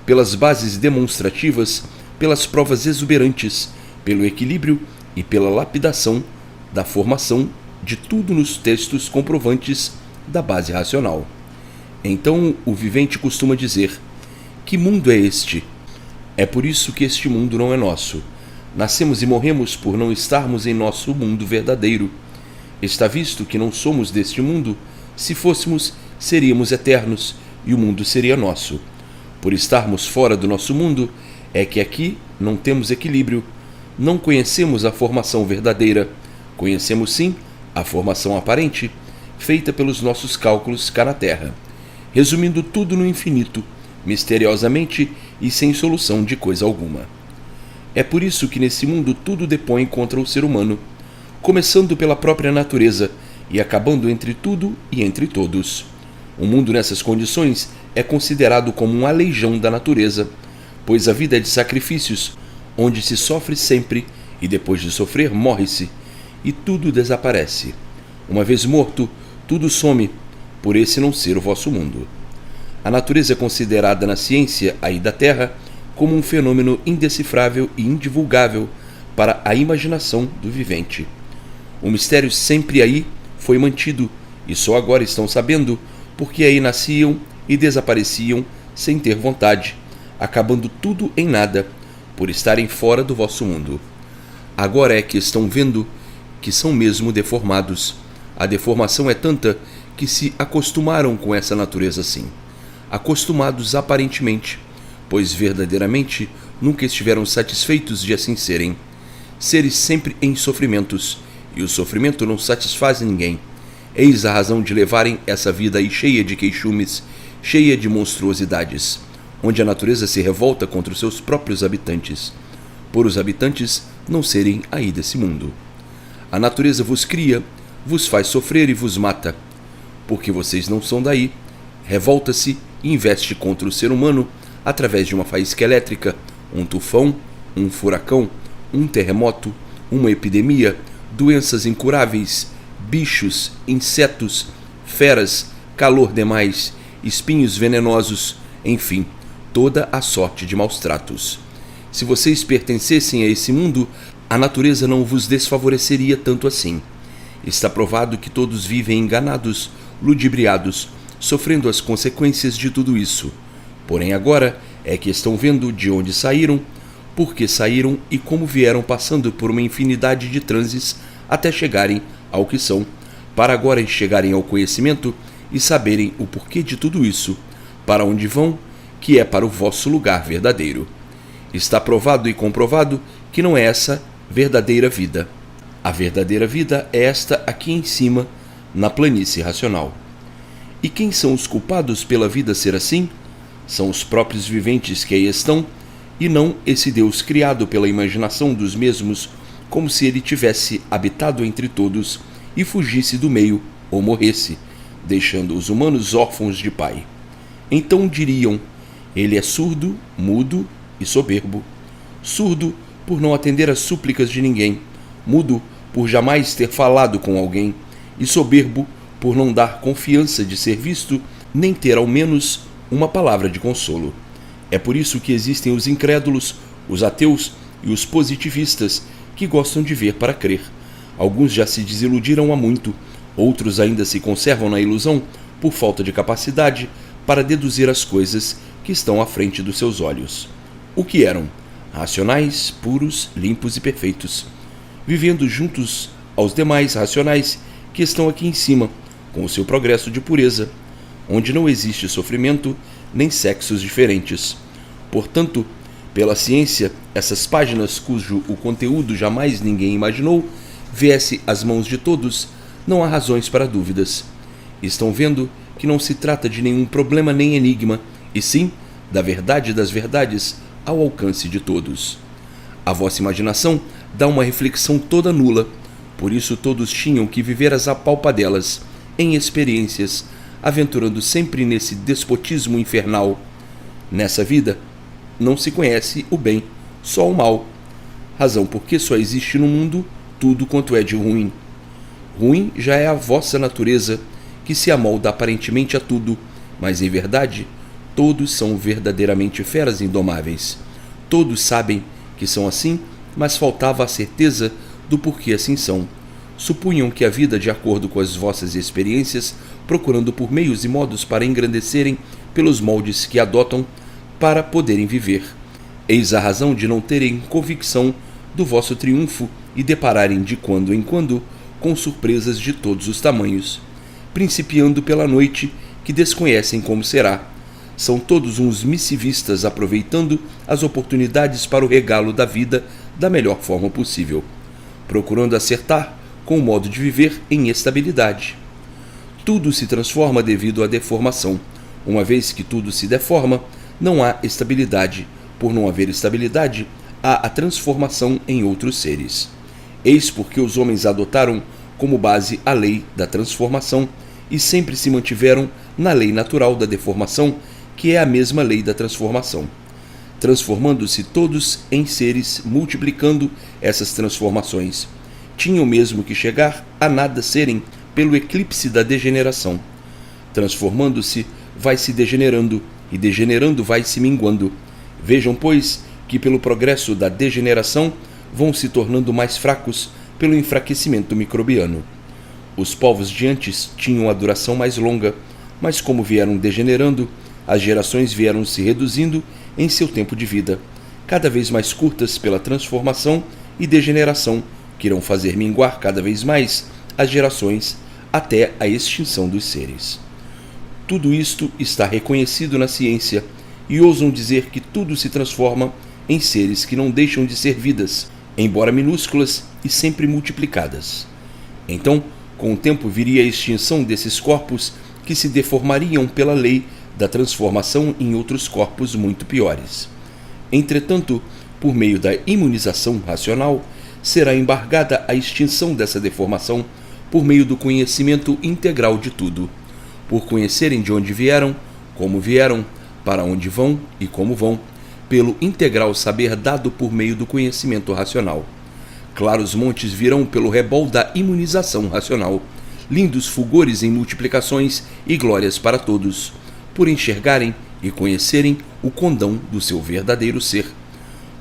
pelas bases demonstrativas, pelas provas exuberantes, pelo equilíbrio e pela lapidação da formação de tudo nos textos comprovantes da base racional. Então o vivente costuma dizer: que mundo é este? É por isso que este mundo não é nosso. Nascemos e morremos por não estarmos em nosso mundo verdadeiro. Está visto que não somos deste mundo. Se fôssemos, seríamos eternos e o mundo seria nosso. Por estarmos fora do nosso mundo, é que aqui não temos equilíbrio. Não conhecemos a formação verdadeira. Conhecemos sim a formação aparente, feita pelos nossos cálculos cá na Terra, resumindo tudo no infinito, misteriosamente e sem solução de coisa alguma. É por isso que nesse mundo tudo depõe contra o ser humano, começando pela própria natureza e acabando entre tudo e entre todos. O mundo nessas condições é considerado como um aleijão da natureza, pois a vida é de sacrifícios, onde se sofre sempre e depois de sofrer morre-se, e tudo desaparece. Uma vez morto, tudo some, por esse não ser o vosso mundo. A natureza é considerada na ciência aí da Terra como um fenômeno indecifrável e indivulgável para a imaginação do vivente. O mistério sempre aí foi mantido, e só agora estão sabendo porque aí nasciam e desapareciam sem ter vontade, acabando tudo em nada, por estarem fora do vosso mundo. Agora é que estão vendo que são mesmo deformados. A deformação é tanta que se acostumaram com essa natureza assim. Acostumados aparentemente, pois verdadeiramente nunca estiveram satisfeitos de assim serem. Seres sempre em sofrimentos, e o sofrimento não satisfaz ninguém. Eis a razão de levarem essa vida aí cheia de queixumes, cheia de monstruosidades, onde a natureza se revolta contra os seus próprios habitantes, por os habitantes não serem aí desse mundo. A natureza vos cria, vos faz sofrer e vos mata, porque vocês não são daí. Revolta-se e investe contra o ser humano através de uma faísca elétrica, um tufão, um furacão, um terremoto, uma epidemia, doenças incuráveis, bichos, insetos, feras, calor demais, espinhos venenosos, enfim, toda a sorte de maus tratos. Se vocês pertencessem a esse mundo, a natureza não vos desfavoreceria tanto assim. Está provado que todos vivem enganados, ludibriados, sofrendo as consequências de tudo isso. Porém agora é que estão vendo de onde saíram, por que saíram e como vieram passando por uma infinidade de transes até chegarem ao que são, para agora chegarem ao conhecimento e saberem o porquê de tudo isso, para onde vão, que é para o vosso lugar verdadeiro. Está provado e comprovado que não é essa verdadeira vida. A verdadeira vida é esta aqui em cima, na planície racional. E quem são os culpados pela vida ser assim? São os próprios viventes que aí estão, e não esse Deus criado pela imaginação dos mesmos, como se ele tivesse habitado entre todos e fugisse do meio ou morresse, deixando os humanos órfãos de pai. Então diriam: ele é surdo, mudo e soberbo. Surdo por não atender às súplicas de ninguém, mudo por jamais ter falado com alguém, e soberbo por não dar confiança de ser visto, nem ter ao menos uma palavra de consolo. É por isso que existem os incrédulos, os ateus e os positivistas que gostam de ver para crer. Alguns já se desiludiram há muito, outros ainda se conservam na ilusão por falta de capacidade para deduzir as coisas que estão à frente dos seus olhos. O que eram? Racionais, puros, limpos e perfeitos, vivendo juntos aos demais racionais que estão aqui em cima, com o seu progresso de pureza, onde não existe sofrimento nem sexos diferentes. Portanto, pela ciência, essas páginas cujo o conteúdo jamais ninguém imaginou viesse às mãos de todos, não há razões para dúvidas. Estão vendo que não se trata de nenhum problema nem enigma, e sim da verdade das verdades ao alcance de todos. A vossa imaginação dá uma reflexão toda nula, por isso todos tinham que viver as apalpadelas, em experiências, aventurando sempre nesse despotismo infernal. Nessa vida, não se conhece o bem, só o mal. Razão porque só existe no mundo tudo quanto é de ruim. Ruim já é a vossa natureza, que se amolda aparentemente a tudo, mas em verdade, todos são verdadeiramente feras indomáveis. Todos sabem que são assim, mas faltava a certeza do porquê assim são. Supunham que a vida de acordo com as vossas experiências, procurando por meios e modos para engrandecerem pelos moldes que adotam para poderem viver. Eis a razão de não terem convicção do vosso triunfo e depararem de quando em quando com surpresas de todos os tamanhos, principiando pela noite que desconhecem como será. São todos uns missivistas aproveitando as oportunidades para o regalo da vida da melhor forma possível, procurando acertar com o modo de viver em estabilidade. Tudo se transforma devido à deformação. Uma vez que tudo se deforma, não há estabilidade. Por não haver estabilidade, há a transformação em outros seres. Eis porque os homens adotaram como base a lei da transformação e sempre se mantiveram na lei natural da deformação, que é a mesma lei da transformação. transformando-se todos em seres, multiplicando essas transformações. Tinham mesmo que chegar a nada serem pelo eclipse da degeneração. Transformando-se, vai se degenerando, e degenerando vai se minguando. Vejam, pois, que pelo progresso da degeneração vão se tornando mais fracos pelo enfraquecimento microbiano. Os povos de antes tinham a duração mais longa, mas como vieram degenerando, as gerações vieram se reduzindo em seu tempo de vida, cada vez mais curtas pela transformação e degeneração, que irão fazer minguar cada vez mais as gerações até a extinção dos seres. Tudo isto está reconhecido na ciência e ousam dizer que tudo se transforma em seres que não deixam de ser vidas, embora minúsculas e sempre multiplicadas. Então, com o tempo viria a extinção desses corpos que se deformariam pela lei da transformação em outros corpos muito piores. Entretanto, por meio da imunização racional, será embargada a extinção dessa deformação por meio do conhecimento integral de tudo, por conhecerem de onde vieram, como vieram, para onde vão e como vão, pelo integral saber dado por meio do conhecimento racional. Claros montes virão pelo rebol da imunização racional, lindos fulgores em multiplicações e glórias para todos, por enxergarem e conhecerem o condão do seu verdadeiro ser.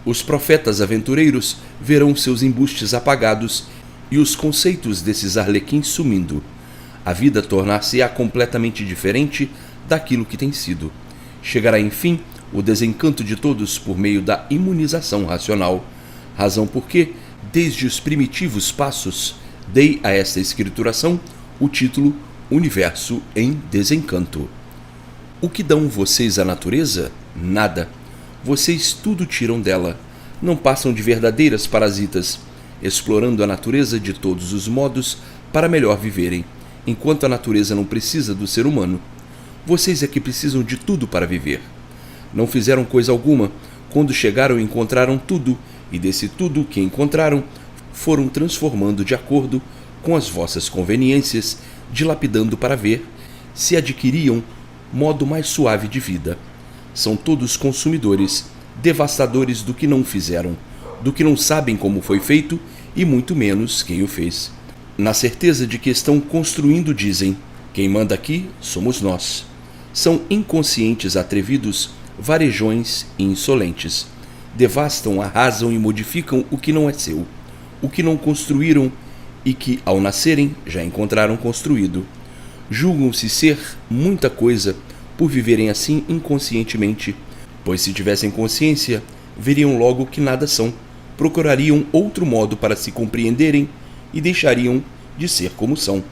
Os profetas aventureiros verão seus embustes apagados e os conceitos desses arlequins sumindo. A vida tornar-se-á completamente diferente daquilo que tem sido. Chegará, enfim, o desencanto de todos por meio da imunização racional, razão porque, desde os primitivos passos, dei a esta escrituração o título Universo em Desencanto. O que dão vocês à natureza? Nada. Vocês tudo tiram dela. Não passam de verdadeiras parasitas, explorando a natureza de todos os modos para melhor viverem, enquanto a natureza não precisa do ser humano. Vocês é que precisam de tudo para viver. Não fizeram coisa alguma. Quando chegaram, encontraram tudo, e desse tudo que encontraram, foram transformando de acordo com as vossas conveniências, dilapidando para ver se adquiriam modo mais suave de vida. São todos consumidores, devastadores do que não fizeram, do que não sabem como foi feito e muito menos quem o fez. Na certeza de que estão construindo, dizem: quem manda aqui somos nós. São inconscientes, atrevidos, varejões e insolentes. Devastam, arrasam e modificam o que não é seu, o que não construíram e que, ao nascerem, já encontraram construído. Julgam-se ser muita coisa por viverem assim inconscientemente, pois se tivessem consciência, veriam logo que nada são, procurariam outro modo para se compreenderem e deixariam de ser como são.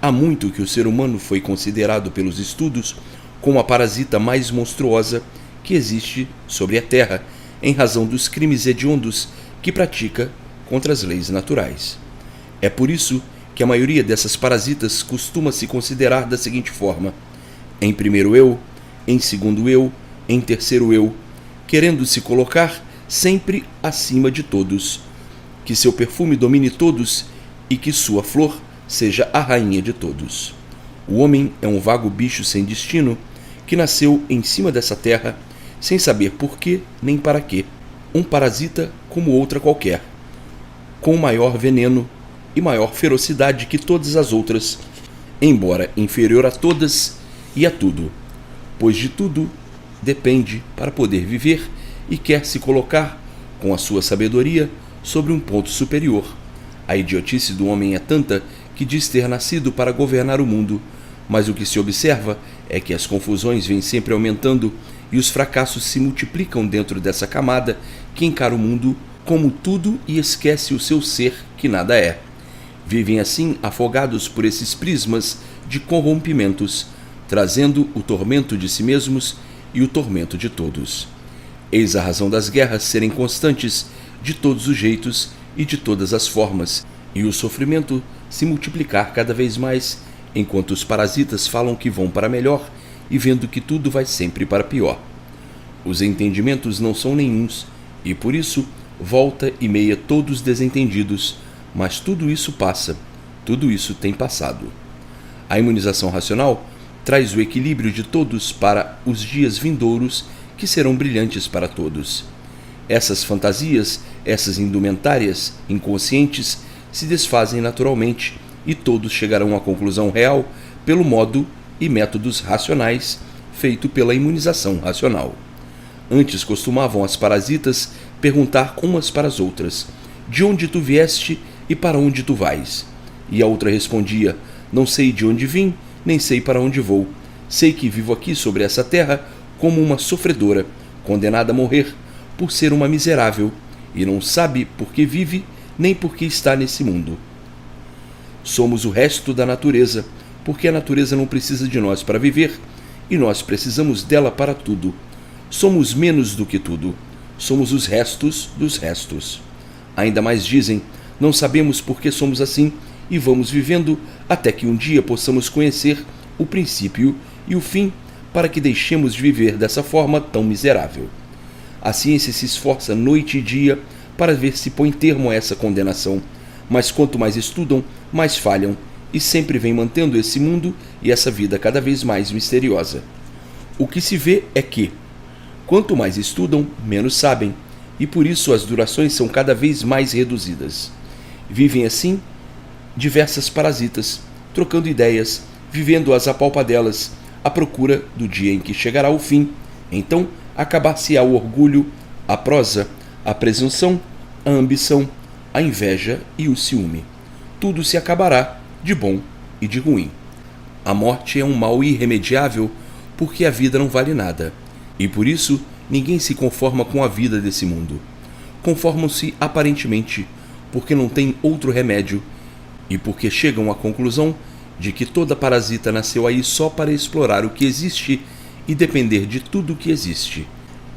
Há muito que o ser humano foi considerado pelos estudos como a parasita mais monstruosa que existe sobre a Terra, em razão dos crimes hediondos que pratica contra as leis naturais. É por isso que a maioria dessas parasitas costuma se considerar da seguinte forma: em primeiro eu, em segundo eu, em terceiro eu, querendo se colocar sempre acima de todos, que seu perfume domine todos e que sua flor seja a rainha de todos. O homem é um vago bicho sem destino que nasceu em cima dessa terra sem saber por quê nem para quê, um parasita como outra qualquer, com maior veneno e maior ferocidade que todas as outras, embora inferior a todas e a tudo, pois de tudo depende para poder viver e quer se colocar, com a sua sabedoria, sobre um ponto superior. A idiotice do homem é tanta que diz ter nascido para governar o mundo, mas o que se observa é que as confusões vêm sempre aumentando e os fracassos se multiplicam dentro dessa camada que encara o mundo como tudo e esquece o seu ser que nada é. Vivem assim afogados por esses prismas de corrompimentos, trazendo o tormento de si mesmos e o tormento de todos. Eis a razão das guerras serem constantes de todos os jeitos e de todas as formas, e o sofrimento se multiplicar cada vez mais, enquanto os parasitas falam que vão para melhor e vendo que tudo vai sempre para pior. Os entendimentos não são nenhuns, e por isso volta e meia todos desentendidos, mas tudo isso passa, tudo isso tem passado. A imunização racional traz o equilíbrio de todos para os dias vindouros que serão brilhantes para todos. Essas fantasias, essas indumentárias inconscientes se desfazem naturalmente e todos chegarão à conclusão real pelo modo e métodos racionais feito pela imunização racional. Antes costumavam as parasitas perguntar umas para as outras: de onde tu vieste e para onde tu vais? E a outra respondia: não sei de onde vim, nem sei para onde vou. Sei que vivo aqui sobre essa terra como uma sofredora, condenada a morrer por ser uma miserável, e não sabe por que vive, nem por que está nesse mundo. Somos o resto da natureza, porque a natureza não precisa de nós para viver, e nós precisamos dela para tudo. Somos menos do que tudo. Somos os restos dos restos. Ainda mais dizem: não sabemos por que somos assim, e vamos vivendo até que um dia possamos conhecer o princípio e o fim, para que deixemos de viver dessa forma tão miserável. A ciência se esforça noite e dia para ver se põe termo a essa condenação, mas quanto mais estudam, mais falham, e sempre vem mantendo esse mundo e essa vida cada vez mais misteriosa. O que se vê é que, quanto mais estudam, menos sabem, e por isso as durações são cada vez mais reduzidas. Vivem assim diversas parasitas, trocando ideias, vivendo as apalpadelas, à procura do dia em que chegará o fim. Então acabar-se-á o orgulho, a prosa, a presunção, a ambição, a inveja e o ciúme. Tudo se acabará, de bom e de ruim. A morte é um mal irremediável, porque a vida não vale nada, e por isso ninguém se conforma com a vida desse mundo. Conformam-se aparentemente, porque não tem outro remédio, e porque chegam à conclusão de que toda parasita nasceu aí só para explorar o que existe e depender de tudo o que existe.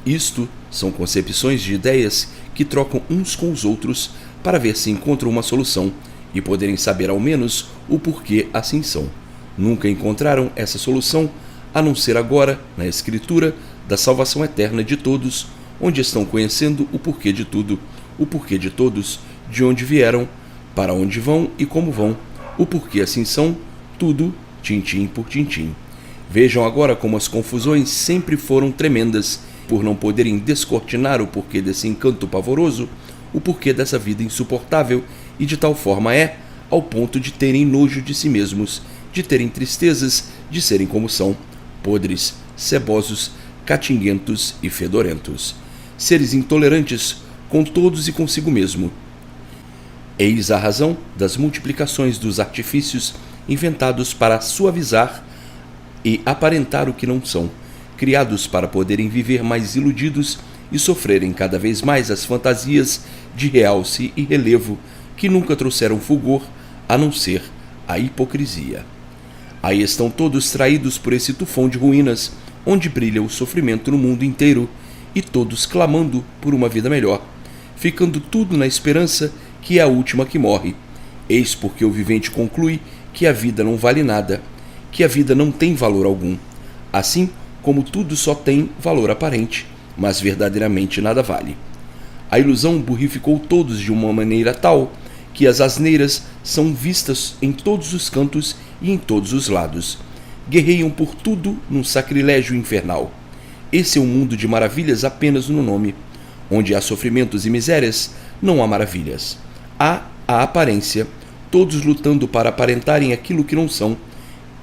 Isto são concepções de ideias que trocam uns com os outros para ver se encontram uma solução e poderem saber ao menos o porquê assim são. Nunca encontraram essa solução, a não ser agora, na Escritura, da salvação eterna de todos, onde estão conhecendo o porquê de tudo, o porquê de todos, de onde vieram, para onde vão e como vão, o porquê assim são, tudo, tintim por tintim. Vejam agora como as confusões sempre foram tremendas, por não poderem descortinar o porquê desse encanto pavoroso, o porquê dessa vida insuportável, e de tal forma é, ao ponto de terem nojo de si mesmos, de terem tristezas, de serem como são, podres, cebosos, catinguentos e fedorentos. Seres intolerantes com todos e consigo mesmo. Eis a razão das multiplicações dos artifícios inventados para suavizar e aparentar o que não são, criados para poderem viver mais iludidos e sofrerem cada vez mais as fantasias de realce e relevo que nunca trouxeram fulgor a não ser a hipocrisia. Aí estão todos traídos por esse tufão de ruínas, onde brilha o sofrimento no mundo inteiro, e todos clamando por uma vida melhor, ficando tudo na esperança que é a última que morre. Eis porque o vivente conclui que a vida não vale nada, que a vida não tem valor algum, assim como tudo só tem valor aparente, mas verdadeiramente nada vale. A ilusão burrificou todos de uma maneira tal que as asneiras são vistas em todos os cantos e em todos os lados. Guerreiam por tudo num sacrilégio infernal. Esse é um mundo de maravilhas apenas no nome. Onde há sofrimentos e misérias, não há maravilhas. Há a aparência, todos lutando para aparentarem aquilo que não são,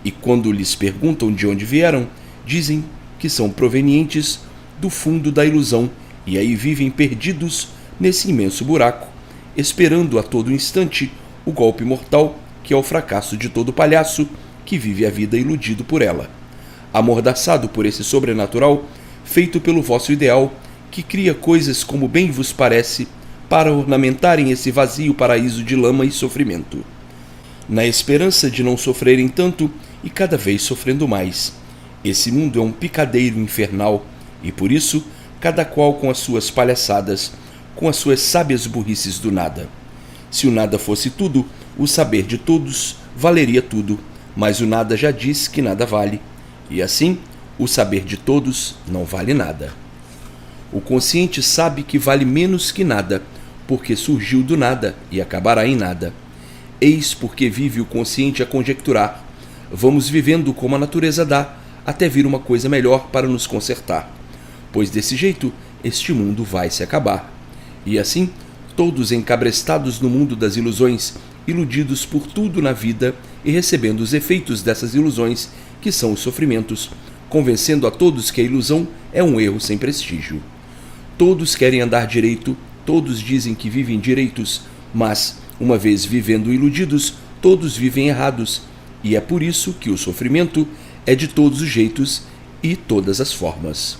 e quando lhes perguntam de onde vieram, dizem que são provenientes do fundo da ilusão, e aí vivem perdidos nesse imenso buraco, esperando a todo instante o golpe mortal, que é o fracasso de todo palhaço que vive a vida iludido por ela. Amordaçado por esse sobrenatural, feito pelo vosso ideal, que cria coisas como bem vos parece, para ornamentarem esse vazio paraíso de lama e sofrimento, na esperança de não sofrerem tanto e cada vez sofrendo mais. Esse mundo é um picadeiro infernal, e por isso, cada qual com as suas palhaçadas, com as suas sábias burrices do nada. Se o nada fosse tudo, o saber de todos valeria tudo, mas o nada já diz que nada vale, e assim, o saber de todos não vale nada. O consciente sabe que vale menos que nada, porque surgiu do nada e acabará em nada. Eis porque vive o consciente a conjecturar. Vamos vivendo como a natureza dá, até vir uma coisa melhor para nos consertar. pois desse jeito este mundo vai se acabar. E assim, todos encabrestados no mundo das ilusões, iludidos por tudo na vida e recebendo os efeitos dessas ilusões, que são os sofrimentos, convencendo a todos que a ilusão é um erro sem prestígio. Todos querem andar direito, todos dizem que vivem direitos, mas, uma vez vivendo iludidos, todos vivem errados, e é por isso que o sofrimento é de todos os jeitos e todas as formas.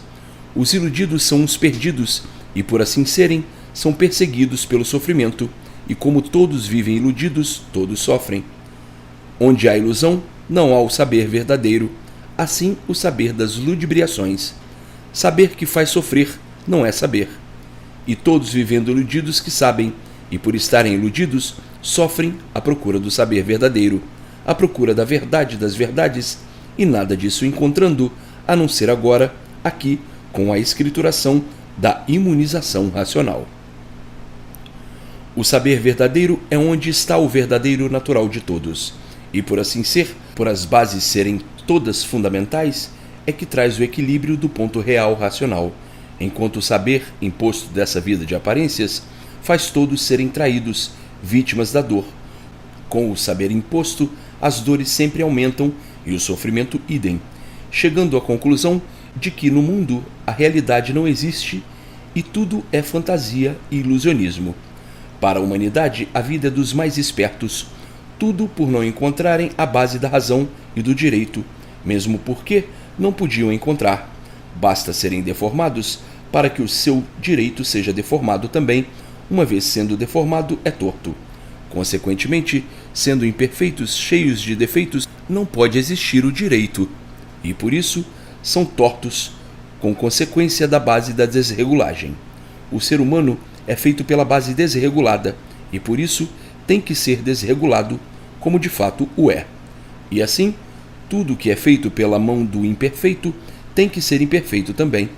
Os iludidos são os perdidos, e por assim serem, são perseguidos pelo sofrimento, e como todos vivem iludidos, todos sofrem. Onde há ilusão, não há o saber verdadeiro, assim o saber das ludibriações. Saber que faz sofrer não é saber. E todos vivendo iludidos que sabem, e por estarem iludidos, sofrem à procura do saber verdadeiro, à procura da verdade das verdades, e nada disso encontrando, a não ser agora, aqui, com a escrituração da imunização racional. O saber verdadeiro é onde está o verdadeiro natural de todos, e por assim ser, por as bases serem todas fundamentais, é que traz o equilíbrio do ponto real racional, enquanto o saber imposto dessa vida de aparências faz todos serem traídos, vítimas da dor. Com o saber imposto, as dores sempre aumentam e o sofrimento idem, chegando à conclusão de que no mundo a realidade não existe e tudo é fantasia e ilusionismo. Para a humanidade, a vida é dos mais espertos, tudo por não encontrarem a base da razão e do direito, mesmo porque não podiam encontrar. Basta serem deformados para que o seu direito seja deformado também, uma vez sendo deformado é torto. Consequentemente, sendo imperfeitos, cheios de defeitos, não pode existir o direito, e por isso são tortos, com consequência da base da desregulagem. O ser humano é feito pela base desregulada, e por isso tem que ser desregulado, como de fato o é. E assim, tudo que é feito pela mão do imperfeito tem que ser imperfeito também.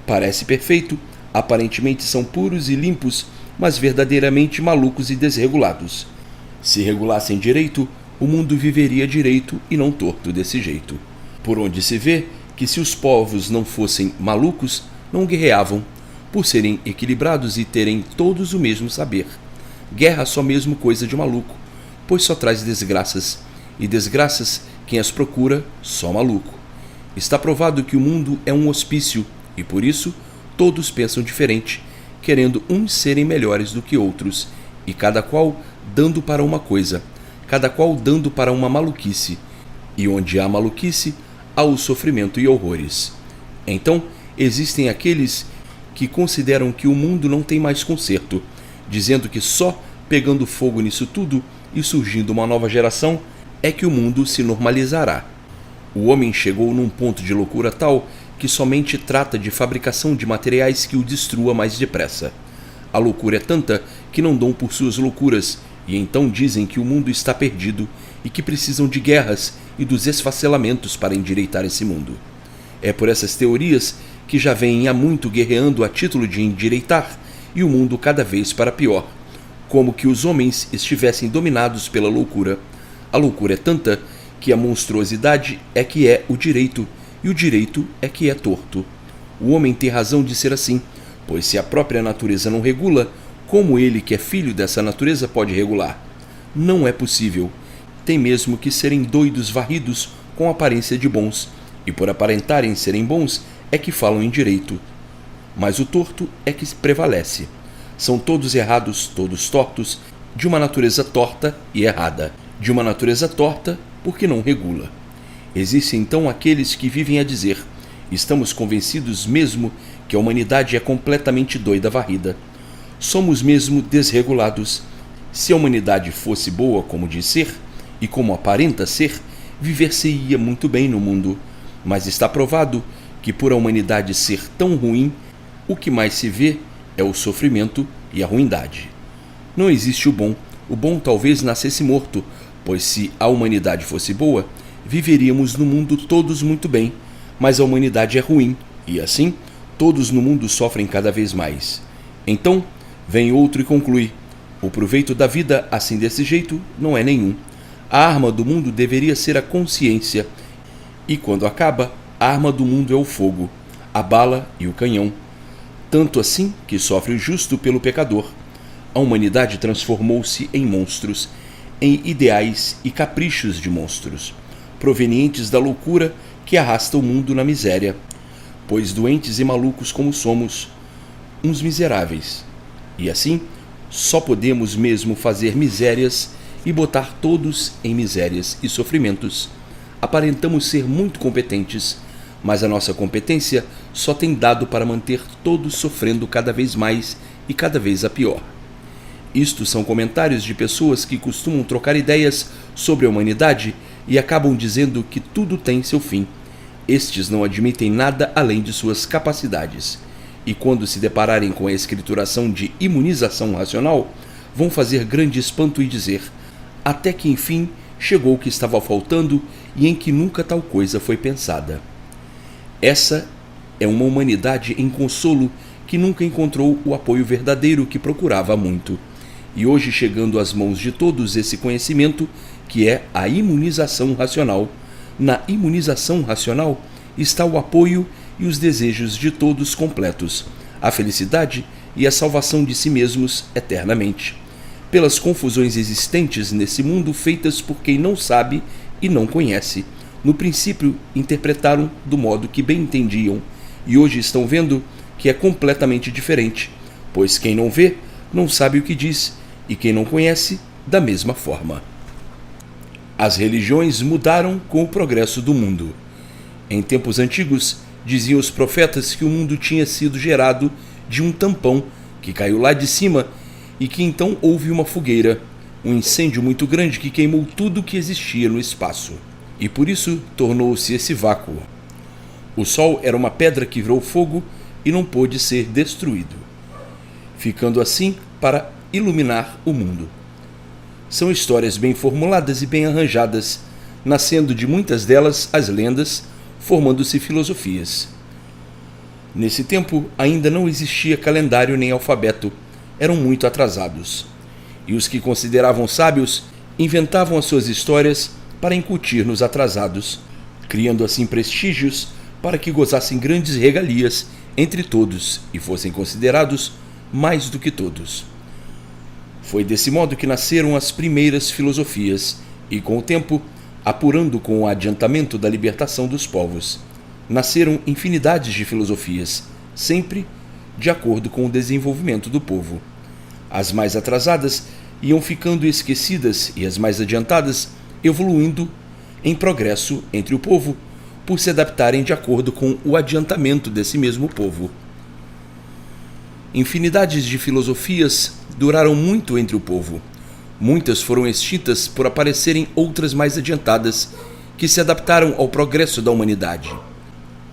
Parece perfeito, aparentemente são puros e limpos, mas verdadeiramente malucos e desregulados. Se regulassem direito, o mundo viveria direito e não torto desse jeito. Por onde se vê que se os povos não fossem malucos, não guerreavam, por serem equilibrados e terem todos o mesmo saber. Guerra só mesmo coisa de maluco, pois só traz desgraças, e desgraças quem as procura, só maluco. Está provado que o mundo é um hospício, e por isso todos pensam diferente, querendo uns serem melhores do que outros, e cada qual dando para uma coisa, cada qual dando para uma maluquice, e onde há maluquice, há o sofrimento e horrores. Então, existem aqueles que consideram que o mundo não tem mais conserto, dizendo que só pegando fogo nisso tudo e surgindo uma nova geração é que o mundo se normalizará. O homem chegou num ponto de loucura tal que somente trata de fabricação de materiais que o destrua mais depressa. A loucura é tanta que não dão por suas loucuras, e então dizem que o mundo está perdido e que precisam de guerras e dos esfacelamentos para endireitar esse mundo. É por essas teorias que já vêm há muito guerreando a título de endireitar, e o mundo cada vez para pior, como que os homens estivessem dominados pela loucura. A loucura é tanta que a monstruosidade é que é o direito, e o direito é que é torto. O homem tem razão de ser assim, pois se a própria natureza não regula, como ele que é filho dessa natureza pode regular? Não é possível. Tem mesmo que serem doidos varridos com aparência de bons, e por aparentarem serem bons é que falam em direito. Mas o torto é que prevalece. São todos errados, todos tortos, de uma natureza torta e errada. De uma natureza torta porque não regula. Existem então aqueles que vivem a dizer: estamos convencidos mesmo que a humanidade é completamente doida varrida. Somos mesmo desregulados. Se a humanidade fosse boa como diz ser, e como aparenta ser, viver-se-ia muito bem no mundo. Mas está provado que por a humanidade ser tão ruim, o que mais se vê é o sofrimento e a ruindade. Não existe o bom talvez nascesse morto, pois se a humanidade fosse boa, viveríamos no mundo todos muito bem, mas a humanidade é ruim, e assim, todos no mundo sofrem cada vez mais. Então, vem outro e conclui: o proveito da vida, assim desse jeito, não é nenhum. A arma do mundo deveria ser a consciência, e quando acaba, a arma do mundo é o fogo. a bala e o canhão, tanto assim que sofre o justo pelo pecador. A humanidade transformou-se em monstros, em ideais e caprichos de monstros, provenientes da loucura que arrasta o mundo na miséria, pois doentes e malucos como somos, uns miseráveis, e assim só podemos mesmo fazer misérias e botar todos em misérias e sofrimentos. Aparentamos ser muito competentes, mas a nossa competência só tem dado para manter todos sofrendo cada vez mais e cada vez a pior. Isto são comentários de pessoas que costumam trocar ideias sobre a humanidade e acabam dizendo que tudo tem seu fim. Estes não admitem nada além de suas capacidades. E quando se depararem com a escrituração de imunização racional, vão fazer grande espanto e dizer: até que enfim chegou o que estava faltando e em que nunca tal coisa foi pensada. Essa é uma humanidade em consolo que nunca encontrou o apoio verdadeiro que procurava há muito. E hoje, chegando às mãos de todos esse conhecimento, que é a imunização racional. Na imunização racional está o apoio e os desejos de todos completos, a felicidade e a salvação de si mesmos eternamente. Pelas confusões existentes nesse mundo feitas por quem não sabe e não conhece, no princípio interpretaram do modo que bem entendiam, e hoje estão vendo que é completamente diferente, pois quem não vê não sabe o que diz, e quem não conhece, da mesma forma. As religiões mudaram com o progresso do mundo. Em tempos antigos, diziam os profetas que o mundo tinha sido gerado de um tampão que caiu lá de cima e que então houve uma fogueira, um incêndio muito grande que queimou tudo que existia no espaço. E por isso tornou-se esse vácuo. O Sol era uma pedra que virou fogo e não pôde ser destruído, ficando assim para iluminar o mundo. São histórias bem formuladas e bem arranjadas, nascendo de muitas delas as lendas, formando-se filosofias. Nesse tempo ainda não existia calendário nem alfabeto, eram muito atrasados. E os que consideravam sábios inventavam as suas histórias para incutir nos atrasados, criando assim prestígios para que gozassem grandes regalias entre todos e fossem considerados mais do que todos. Foi desse modo que nasceram as primeiras filosofias e, com o tempo, apurando com o adiantamento da libertação dos povos, nasceram infinidades de filosofias, sempre de acordo com o desenvolvimento do povo. As mais atrasadas iam ficando esquecidas e as mais adiantadas evoluindo em progresso entre o povo, por se adaptarem de acordo com o adiantamento desse mesmo povo. Infinidades de filosofias duraram muito entre o povo. Muitas foram extintas por aparecerem outras mais adiantadas, que se adaptaram ao progresso da humanidade.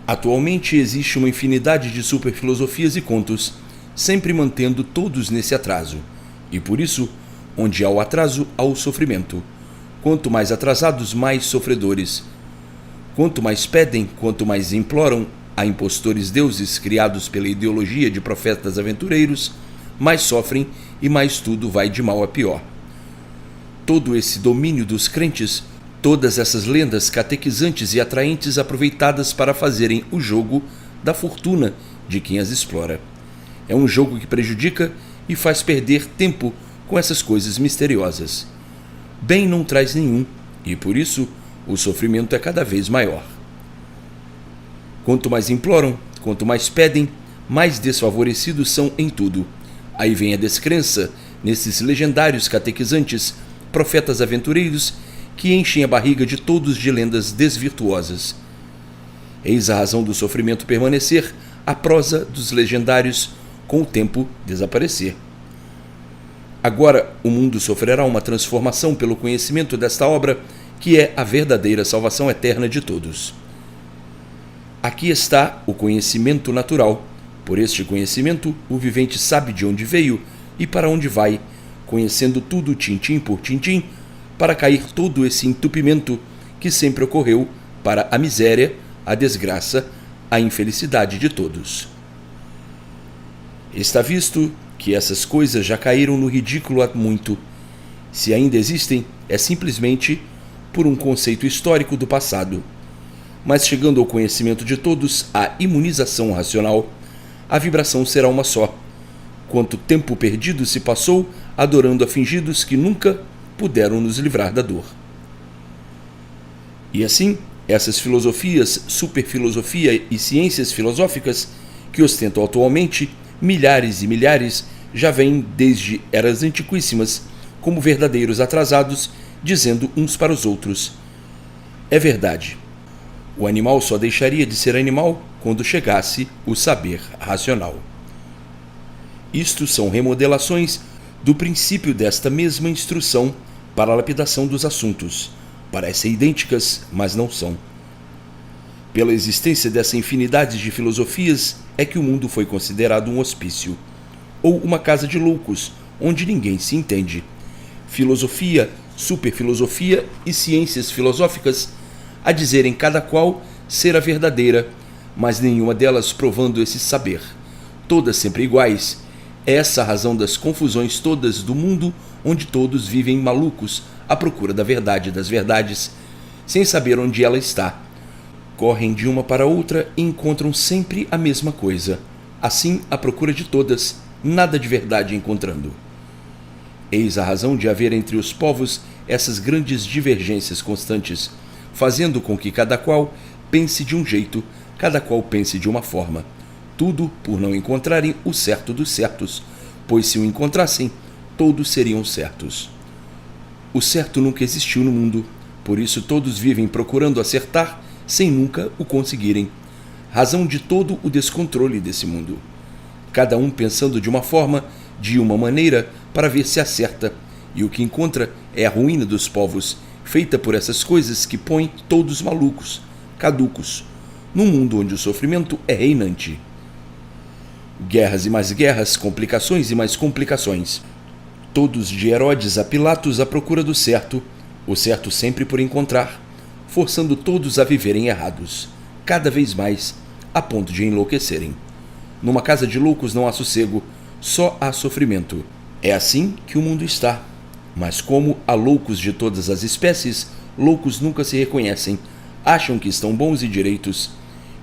Atualmente existe uma infinidade de superfilosofias e contos, sempre mantendo todos nesse atraso. E por isso, onde há o atraso, há o sofrimento. Quanto mais atrasados, mais sofredores. Quanto mais pedem, quanto mais imploram a impostores deuses criados pela ideologia de profetas aventureiros, mais sofrem e mais tudo vai de mal a pior. Todo esse domínio dos crentes, todas essas lendas catequizantes e atraentes aproveitadas para fazerem o jogo da fortuna de quem as explora. É um jogo que prejudica e faz perder tempo com essas coisas misteriosas. Bem não traz nenhum, e por isso o sofrimento é cada vez maior. Quanto mais imploram, quanto mais pedem, mais desfavorecidos são em tudo. Aí vem a descrença nesses legendários catequizantes, profetas aventureiros, que enchem a barriga de todos de lendas desvirtuosas. Eis a razão do sofrimento permanecer, a prosa dos legendários com o tempo desaparecer. Agora o mundo sofrerá uma transformação pelo conhecimento desta obra, que é a verdadeira salvação eterna de todos. Aqui está o conhecimento natural. Por este conhecimento, o vivente sabe de onde veio e para onde vai, conhecendo tudo tintim por tintim, para cair todo esse entupimento que sempre ocorreu para a miséria, a desgraça, a infelicidade de todos. Está visto que essas coisas já caíram no ridículo há muito. Se ainda existem, é simplesmente por um conceito histórico do passado. mas chegando ao conhecimento de todos, a imunização racional, a vibração será uma só. Quanto tempo perdido se passou adorando a fingidos que nunca puderam nos livrar da dor. E assim, essas filosofias, superfilosofia e ciências filosóficas que ostentam atualmente milhares e milhares já vêm desde eras antiquíssimas como verdadeiros atrasados, dizendo uns para os outros: é verdade. O animal só deixaria de ser animal quando chegasse o saber racional. Isto são remodelações do princípio desta mesma instrução para a lapidação dos assuntos. Parecem idênticas, mas não são. Pela existência dessa infinidade de filosofias é que o mundo foi considerado um hospício, ou uma casa de loucos, onde ninguém se entende. Filosofia, superfilosofia e ciências filosóficas a dizerem cada qual ser a verdadeira, mas nenhuma delas provando esse saber. Todas sempre iguais. É essa a razão das confusões todas do mundo, onde todos vivem malucos à procura da verdade das verdades, sem saber onde ela está. Correm de uma para outra e encontram sempre a mesma coisa. Assim, à procura de todas, nada de verdade encontrando. Eis a razão de haver entre os povos essas grandes divergências constantes, fazendo com que cada qual pense de um jeito, cada qual pense de uma forma. Tudo por não encontrarem o certo dos certos, pois se o encontrassem, todos seriam certos. O certo nunca existiu no mundo, por isso todos vivem procurando acertar sem nunca o conseguirem. Razão de todo o descontrole desse mundo. Cada um pensando de uma forma, de uma maneira, para ver se acerta, e o que encontra é a ruína dos povos, feita por essas coisas que põem todos malucos, caducos, num mundo onde o sofrimento é reinante. Guerras e mais guerras, complicações e mais complicações. Todos de Herodes a Pilatos à procura do certo, o certo sempre por encontrar, forçando todos a viverem errados, cada vez mais, a ponto de enlouquecerem. Numa casa de loucos não há sossego, só há sofrimento. É assim que o mundo está. Mas como há loucos de todas as espécies, loucos nunca se reconhecem, acham que estão bons e direitos,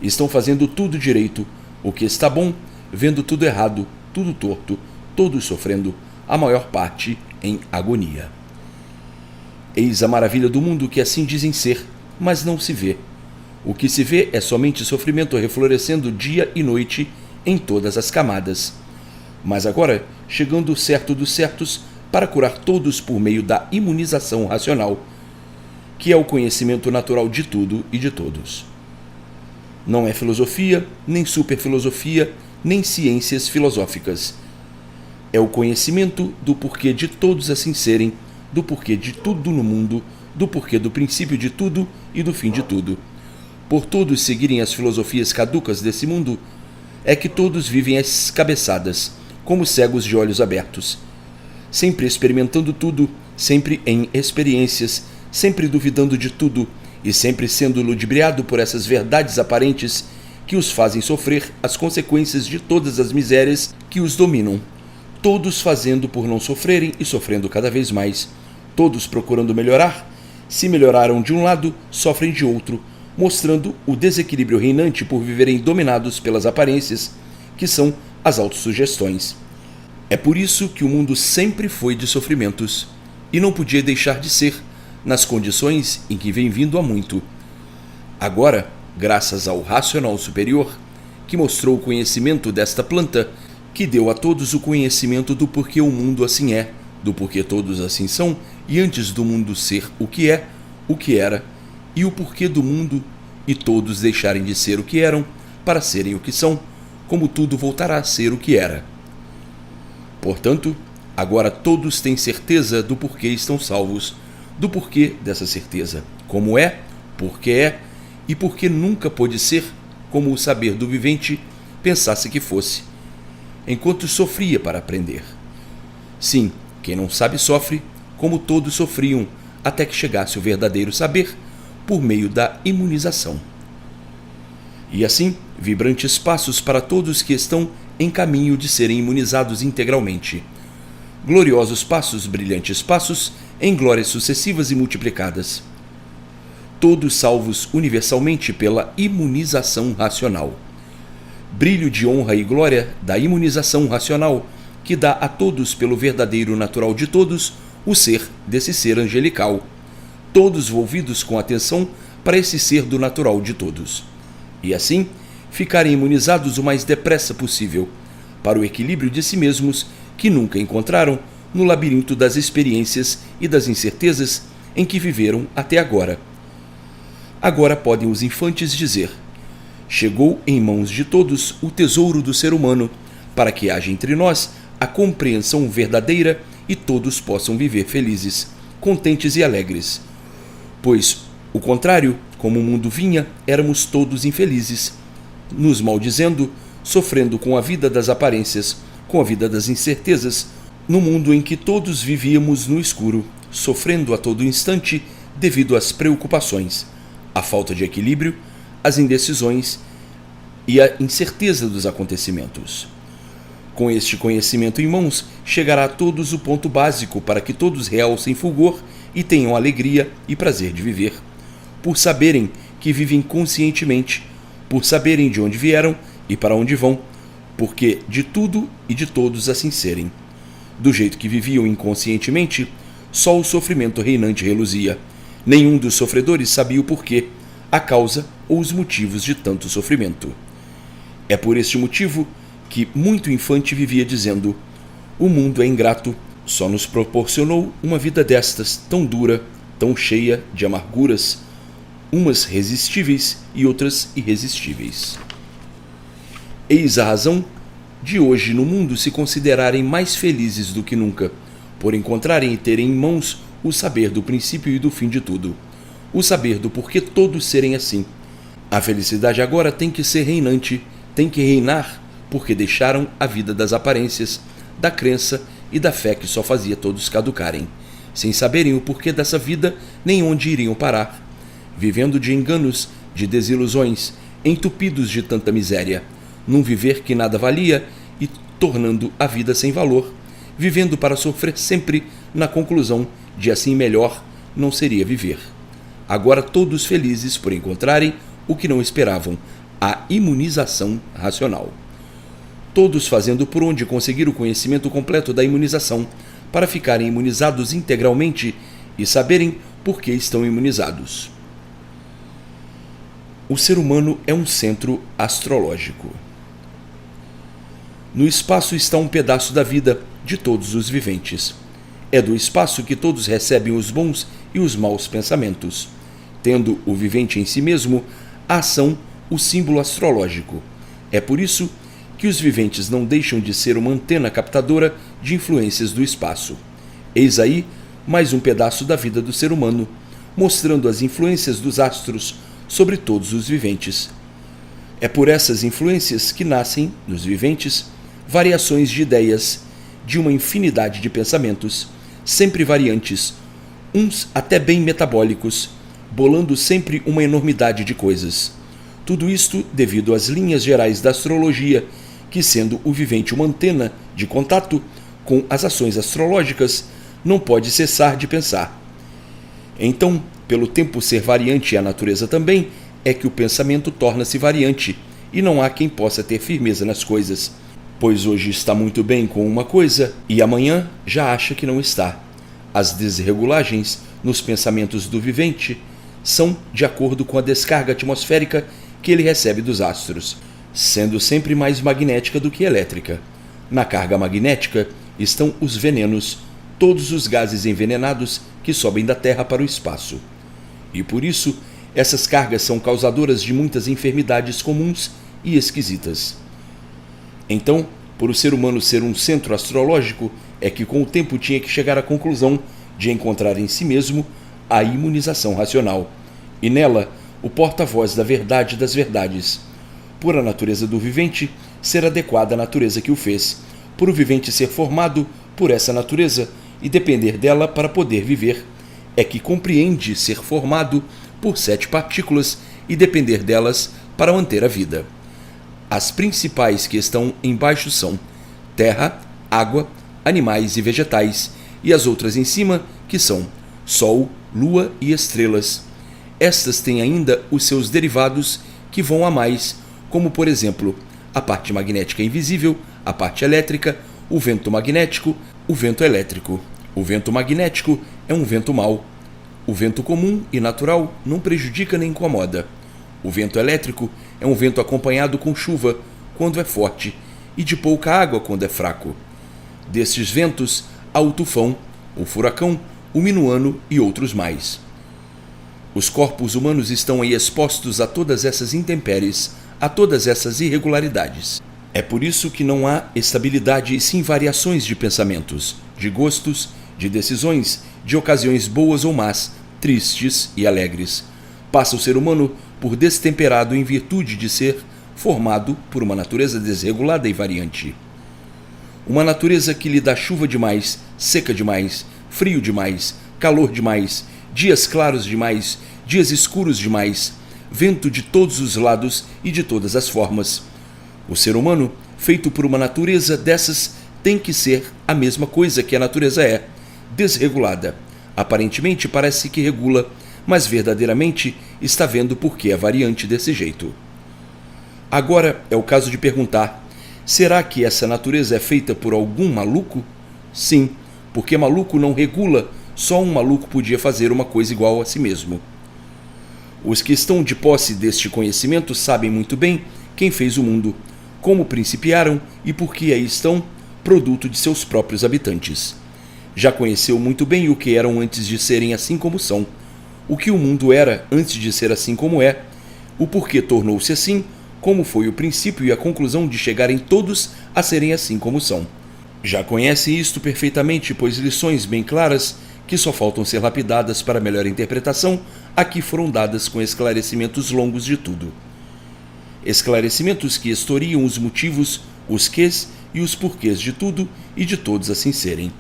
estão fazendo tudo direito, o que está bom, vendo tudo errado, tudo torto, todos sofrendo, a maior parte em agonia. Eis a maravilha do mundo que assim dizem ser, mas não se vê. O que se vê é somente sofrimento reflorescendo dia e noite em todas as camadas. Mas agora, chegando o certo dos certos, para curar todos por meio da imunização racional, que é o conhecimento natural de tudo e de todos. Não é filosofia, nem superfilosofia, nem ciências filosóficas. É o conhecimento do porquê de todos assim serem, do porquê de tudo no mundo, do porquê do princípio de tudo e do fim de tudo. Por todos seguirem as filosofias caducas desse mundo, é que todos vivem às cabeçadas, como cegos de olhos abertos, sempre experimentando tudo, sempre em experiências, sempre duvidando de tudo e sempre sendo ludibriado por essas verdades aparentes que os fazem sofrer as consequências de todas as misérias que os dominam. Todos fazendo por não sofrerem e sofrendo cada vez mais. Todos procurando melhorar. Se melhoraram de um lado, sofrem de outro, mostrando o desequilíbrio reinante por viverem dominados pelas aparências, que são as autossugestões. É por isso que o mundo sempre foi de sofrimentos, e não podia deixar de ser, nas condições em que vem vindo há muito. Agora, graças ao racional superior, que mostrou o conhecimento desta planta, que deu a todos o conhecimento do porquê o mundo assim é, do porquê todos assim são, e antes do mundo ser o que é, o que era, e o porquê do mundo e todos deixarem de ser o que eram para serem o que são, como tudo voltará a ser o que era. Portanto, agora todos têm certeza do porquê estão salvos, do porquê dessa certeza, como é, porque é, e porque nunca pôde ser como o saber do vivente pensasse que fosse, enquanto sofria para aprender. Sim, quem não sabe sofre, como todos sofriam, até que chegasse o verdadeiro saber, por meio da imunização. E assim, vibrantes passos para todos que estão em caminho de serem imunizados integralmente. Gloriosos passos, brilhantes passos, em glórias sucessivas e multiplicadas. todos salvos universalmente pela imunização racional. Brilho de honra e glória da imunização racional, que dá a todos pelo verdadeiro natural de todos o ser desse ser angelical, todos volvidos com atenção para esse ser do natural de todos, e assim ficarem imunizados o mais depressa possível para o equilíbrio de si mesmos que nunca encontraram no labirinto das experiências e das incertezas em que viveram até agora. Agora podem os infantes dizer: chegou em mãos de todos o tesouro do ser humano, para que haja entre nós a compreensão verdadeira e todos possam viver felizes, contentes e alegres. Pois, o contrário, como o mundo vinha, éramos todos infelizes, nos maldizendo, sofrendo com a vida das aparências, com a vida das incertezas, no mundo em que todos vivíamos no escuro, sofrendo a todo instante devido às preocupações, à falta de equilíbrio, às indecisões e à incerteza dos acontecimentos. Com este conhecimento em mãos, chegará a todos o ponto básico para que todos realcem fulgor e tenham alegria e prazer de viver, por saberem que vivem conscientemente, por saberem de onde vieram e para onde vão, porque de tudo e de todos assim serem. Do jeito que viviam inconscientemente, só o sofrimento reinante reluzia. Nenhum dos sofredores sabia o porquê, a causa ou os motivos de tanto sofrimento. É por este motivo que muito infante vivia dizendo: o mundo é ingrato, só nos proporcionou uma vida destas, tão dura, tão cheia de amarguras, umas resistíveis e outras irresistíveis. Eis a razão de hoje no mundo se considerarem mais felizes do que nunca, por encontrarem e terem em mãos o saber do princípio e do fim de tudo, o saber do porquê todos serem assim. A felicidade agora tem que ser reinante, tem que reinar, porque deixaram a vida das aparências, da crença e da fé que só fazia todos caducarem, sem saberem o porquê dessa vida nem onde iriam parar, vivendo de enganos, de desilusões, entupidos de tanta miséria, num viver que nada valia e tornando a vida sem valor, vivendo para sofrer sempre na conclusão de assim melhor não seria viver. Agora todos felizes por encontrarem o que não esperavam, a imunização racional. Todos fazendo por onde conseguir o conhecimento completo da imunização, para ficarem imunizados integralmente e saberem por que estão imunizados. O ser humano é um centro astrológico. No espaço está um pedaço da vida de todos os viventes. É do espaço que todos recebem os bons e os maus pensamentos, tendo o vivente em si mesmo a ação, o símbolo astrológico. É por isso que os viventes não deixam de ser uma antena captadora de influências do espaço. Eis aí mais um pedaço da vida do ser humano, mostrando as influências dos astros sobre todos os viventes. É por essas influências que nascem, nos viventes, variações de ideias, de uma infinidade de pensamentos, sempre variantes, uns até bem metabólicos, bolando sempre uma enormidade de coisas. Tudo isto devido às linhas gerais da astrologia, que, sendo o vivente uma antena de contato com as ações astrológicas, não pode cessar de pensar. Então, pelo tempo ser variante e a natureza também, é que o pensamento torna-se variante, e não há quem possa ter firmeza nas coisas, pois hoje está muito bem com uma coisa e amanhã já acha que não está. As desregulagens nos pensamentos do vivente são de acordo com a descarga atmosférica que ele recebe dos astros, sendo sempre mais magnética do que elétrica. Na carga magnética estão os venenos, todos os gases envenenados que sobem da Terra para o espaço. E por isso, essas cargas são causadoras de muitas enfermidades comuns e esquisitas. Então, por o ser humano ser um centro astrológico, é que com o tempo tinha que chegar à conclusão de encontrar em si mesmo a imunização racional, e nela o porta-voz da verdade das verdades, por a natureza do vivente ser adequada à natureza que o fez, por o vivente ser formado por essa natureza e depender dela para poder viver, é que compreende ser formado por 7 partículas e depender delas para manter a vida. As principais que estão embaixo são terra, água, animais e vegetais, e as outras em cima, que são sol, lua e estrelas. estas têm ainda os seus derivados que vão a mais, como por exemplo, a parte magnética invisível, a parte elétrica, o vento magnético, o vento elétrico. O vento magnético é um vento mau. O vento comum e natural não prejudica nem incomoda. O vento elétrico é um vento acompanhado com chuva, quando é forte, e de pouca água, quando é fraco. Destes ventos há o tufão, o furacão, o minuano e outros mais. Os corpos humanos estão aí expostos a todas essas intempéries, a todas essas irregularidades. É por isso que não há estabilidade e sim variações de pensamentos, de gostos, de decisões, de ocasiões boas ou más, tristes e alegres. Passa o ser humano por destemperado em virtude de ser formado por uma natureza desregulada e variante. Uma natureza que lhe dá chuva demais, seca demais, frio demais, calor demais, dias claros demais, dias escuros demais, vento de todos os lados e de todas as formas. O ser humano, feito por uma natureza dessas, tem que ser a mesma coisa que a natureza é, desregulada. Aparentemente parece que regula, mas verdadeiramente está vendo por que é variante desse jeito. Agora é o caso de perguntar: será que essa natureza é feita por algum maluco? Sim, porque maluco não regula, só um maluco podia fazer uma coisa igual a si mesmo. Os que estão de posse deste conhecimento sabem muito bem quem fez o mundo, como principiaram e por que aí estão, produto de seus próprios habitantes. Já conheceu muito bem o que eram antes de serem assim como são, o que o mundo era antes de ser assim como é, o porquê tornou-se assim, como foi o princípio e a conclusão de chegarem todos a serem assim como são. Já conhece isto perfeitamente, pois lições bem claras, que só faltam ser lapidadas para melhor interpretação, aqui foram dadas com esclarecimentos longos de tudo. Esclarecimentos que historiam os motivos, os quês e os porquês de tudo e de todos assim serem.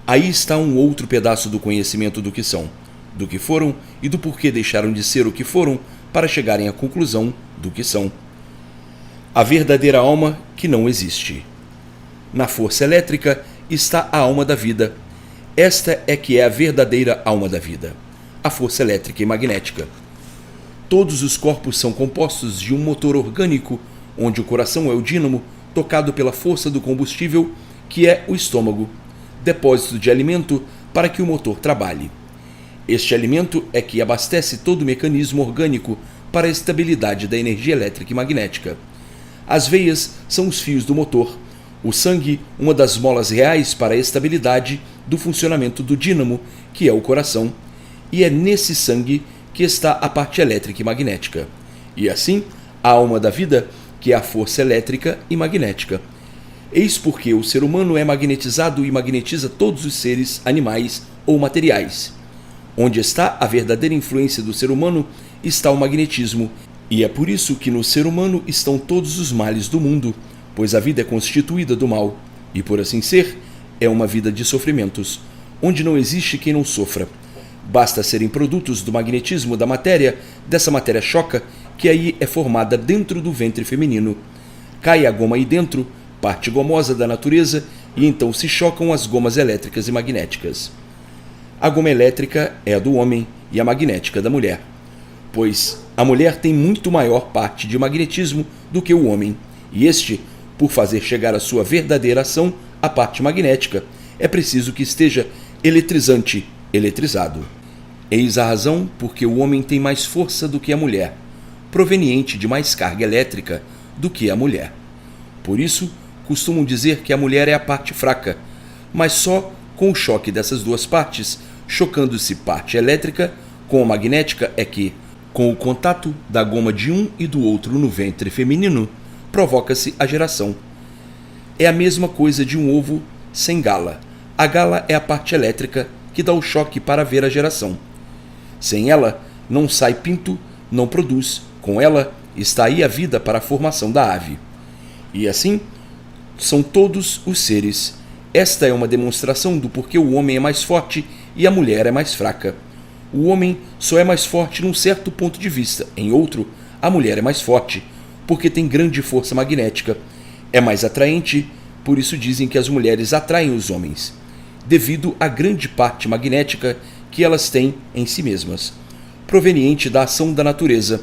Aí está um outro pedaço do conhecimento do que são, do que foram e do porquê deixaram de ser o que foram para chegarem à conclusão do que são. A verdadeira alma que não existe. Na força elétrica está a alma da vida. Esta é que é a verdadeira alma da vida, a força elétrica e magnética. Todos os corpos são compostos de um motor orgânico, onde o coração é o dínamo tocado pela força do combustível, que é o estômago, depósito de alimento para que o motor trabalhe. Este alimento é que abastece todo o mecanismo orgânico para a estabilidade da energia elétrica e magnética. As veias são os fios do motor, o sangue, uma das molas reais para a estabilidade do funcionamento do dínamo, que é o coração, e é nesse sangue que está a parte elétrica e magnética. E assim, a alma da vida, que é a força elétrica e magnética. Eis porque o ser humano é magnetizado e magnetiza todos os seres, animais ou materiais. Onde está a verdadeira influência do ser humano, está o magnetismo, e é por isso que no ser humano estão todos os males do mundo, pois a vida é constituída do mal, e por assim ser, é uma vida de sofrimentos, onde não existe quem não sofra. Basta serem produtos do magnetismo da matéria, dessa matéria choca, que aí é formada dentro do ventre feminino. Cai a goma aí dentro, parte gomosa da natureza, e então se chocam as gomas elétricas e magnéticas. A goma elétrica é a do homem e a magnética da mulher, pois a mulher tem muito maior parte de magnetismo do que o homem, e este, por fazer chegar a sua verdadeira ação, a parte magnética, é preciso que esteja eletrizante, eletrizado. Eis a razão porque o homem tem mais força do que a mulher, proveniente de mais carga elétrica do que a mulher. Por isso, costumam dizer que a mulher é a parte fraca, mas só com o choque dessas duas partes, chocando-se parte elétrica com a magnética, é que, com o contato da goma de um e do outro no ventre feminino, provoca-se a geração. É a mesma coisa de um ovo sem gala. A gala é a parte elétrica que dá o choque para ver a geração. Sem ela, não sai pinto, não produz. Com ela, está aí a vida para a formação da ave. E assim, são todos os seres. Esta é uma demonstração do porquê o homem é mais forte e a mulher é mais fraca. O homem só é mais forte num certo ponto de vista, em outro, a mulher é mais forte, porque tem grande força magnética. É mais atraente, por isso dizem que as mulheres atraem os homens, devido à grande parte magnética que elas têm em si mesmas. proveniente da ação da natureza.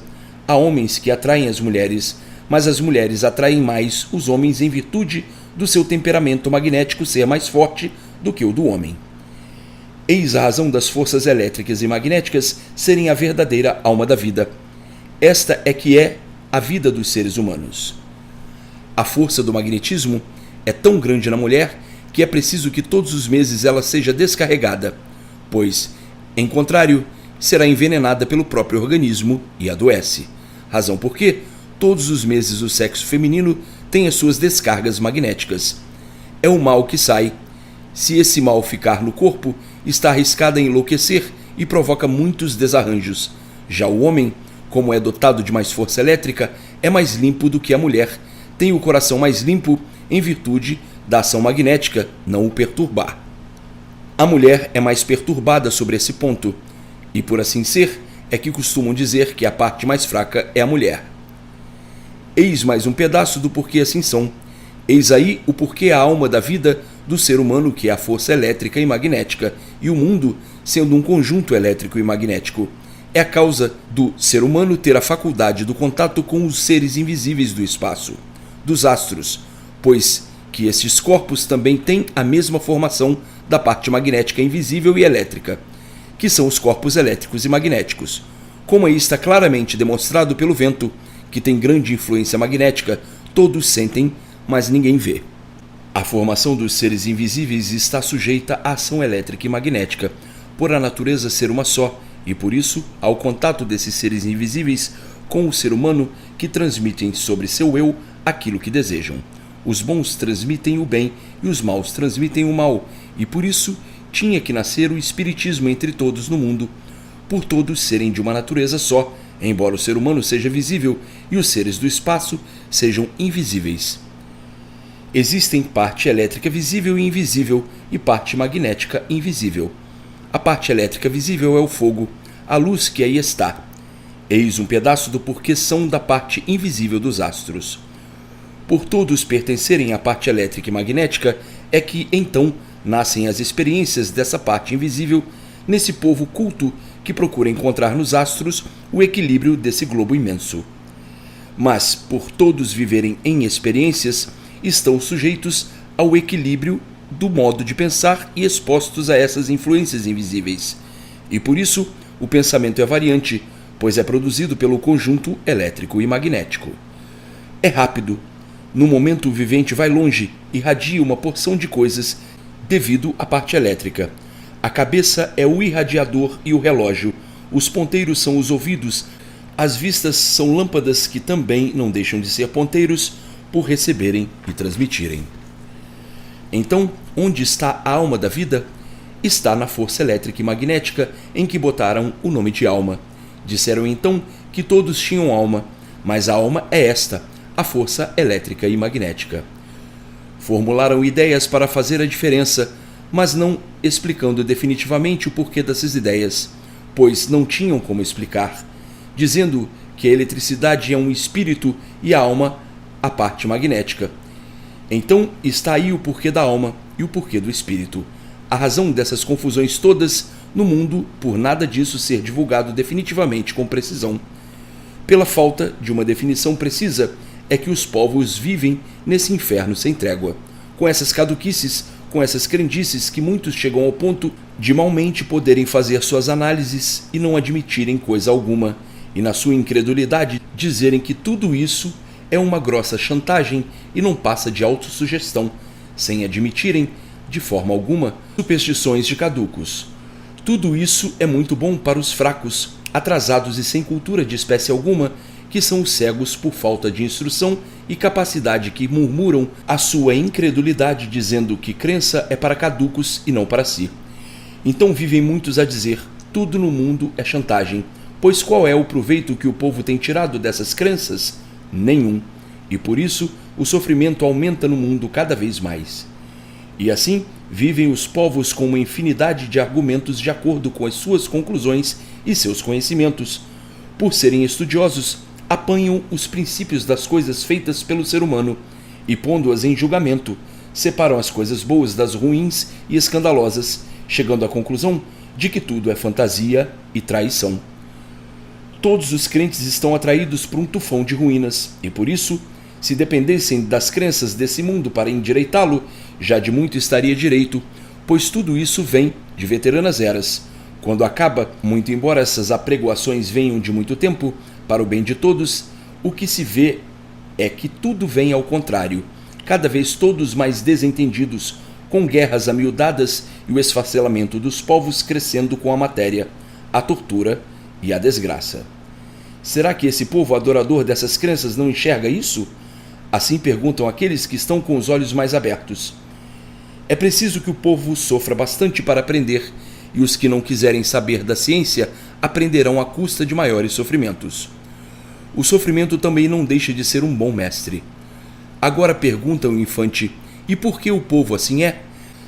Há homens que atraem as mulheres, mas as mulheres atraem mais os homens em virtude do seu temperamento magnético ser mais forte do que o do homem. Eis a razão das forças elétricas e magnéticas serem a verdadeira alma da vida. Esta é que é a vida dos seres humanos. A força do magnetismo é tão grande na mulher que é preciso que todos os meses ela seja descarregada, pois, em contrário, será envenenada pelo próprio organismo e adoece. Razão por que todos os meses o sexo feminino tem as suas descargas magnéticas. É o mal que sai. Se esse mal ficar no corpo, está arriscado a enlouquecer e provoca muitos desarranjos. Já o homem, como é dotado de mais força elétrica, é mais limpo do que a mulher, tem o coração mais limpo em virtude da ação magnética não o perturbar. A mulher é mais perturbada sobre esse ponto, e por assim ser, é que costumam dizer que a parte mais fraca é a mulher. Eis mais um pedaço do porquê assim são. Eis aí o porquê a alma da vida do ser humano, que é a força elétrica e magnética, e o mundo sendo um conjunto elétrico e magnético. É a causa do ser humano ter a faculdade do contato com os seres invisíveis do espaço, dos astros, pois que esses corpos também têm a mesma formação da parte magnética invisível e elétrica, que são os corpos elétricos e magnéticos, como aí está claramente demonstrado pelo vento, que tem grande influência magnética, todos sentem, mas ninguém vê. A formação dos seres invisíveis está sujeita à ação elétrica e magnética, por a natureza ser uma só, e por isso, ao contato desses seres invisíveis com o ser humano, que transmitem sobre seu eu aquilo que desejam. Os bons transmitem o bem e os maus transmitem o mal, e por isso tinha que nascer o espiritismo entre todos no mundo, por todos serem de uma natureza só, embora o ser humano seja visível e os seres do espaço sejam invisíveis. Existem parte elétrica visível e invisível e parte magnética invisível. A parte elétrica visível é o fogo, a luz que aí está. Eis um pedaço do porquê são da parte invisível dos astros. Por todos pertencerem à parte elétrica e magnética, é que, então, nascem as experiências dessa parte invisível nesse povo culto que procura encontrar nos astros o equilíbrio desse globo imenso. Mas, por todos viverem em experiências, estão sujeitos ao equilíbrio do modo de pensar e expostos a essas influências invisíveis. E por isso, o pensamento é variante, pois é produzido pelo conjunto elétrico e magnético. É rápido. No momento o vivente vai longe, irradia uma porção de coisas devido à parte elétrica. A cabeça é o irradiador e o relógio, os ponteiros são os ouvidos, as vistas são lâmpadas que também não deixam de ser ponteiros por receberem e transmitirem. Então, onde está a alma da vida? Está na força elétrica e magnética em que botaram o nome de alma. Disseram então que todos tinham alma, mas a alma é esta, a força elétrica e magnética. Formularam ideias para fazer a diferença, mas não explicando definitivamente o porquê dessas ideias, pois não tinham como explicar, dizendo que a eletricidade é um espírito e a alma a parte magnética. Então está aí o porquê da alma e o porquê do espírito. A razão dessas confusões todas no mundo por nada disso ser divulgado definitivamente com precisão. Pela falta de uma definição precisa é que os povos vivem nesse inferno sem trégua, com essas caduquices, com essas crendices que muitos chegam ao ponto de malmente poderem fazer suas análises e não admitirem coisa alguma, e na sua incredulidade dizerem que tudo isso é uma grossa chantagem e não passa de autossugestão, sem admitirem, de forma alguma, superstições de caducos. Tudo isso é muito bom para os fracos, atrasados e sem cultura de espécie alguma, que são os cegos por falta de instrução e capacidade, que murmuram a sua incredulidade dizendo que crença é para caducos e não para si. Então vivem muitos a dizer, tudo no mundo é chantagem, pois qual é o proveito que o povo tem tirado dessas crenças? Nenhum. E por isso o sofrimento aumenta no mundo cada vez mais. E assim vivem os povos com uma infinidade de argumentos de acordo com as suas conclusões e seus conhecimentos. Por serem estudiosos, apanham os princípios das coisas feitas pelo ser humano e, pondo-as em julgamento, separam as coisas boas das ruins e escandalosas, chegando à conclusão de que tudo é fantasia e traição. Todos os crentes estão atraídos por um tufão de ruínas, e por isso, se dependessem das crenças desse mundo para endireitá-lo, já de muito estaria direito, pois tudo isso vem de veteranas eras. Quando acaba, muito embora essas apregoações venham de muito tempo, para o bem de todos, o que se vê é que tudo vem ao contrário, cada vez todos mais desentendidos, com guerras amiudadas e o esfacelamento dos povos crescendo com a matéria, a tortura e a desgraça. Será que esse povo adorador dessas crenças não enxerga isso? Assim perguntam aqueles que estão com os olhos mais abertos. É preciso que o povo sofra bastante para aprender, e os que não quiserem saber da ciência aprenderão à custa de maiores sofrimentos. O sofrimento também não deixa de ser um bom mestre. Agora pergunta o infante, e por que o povo assim é?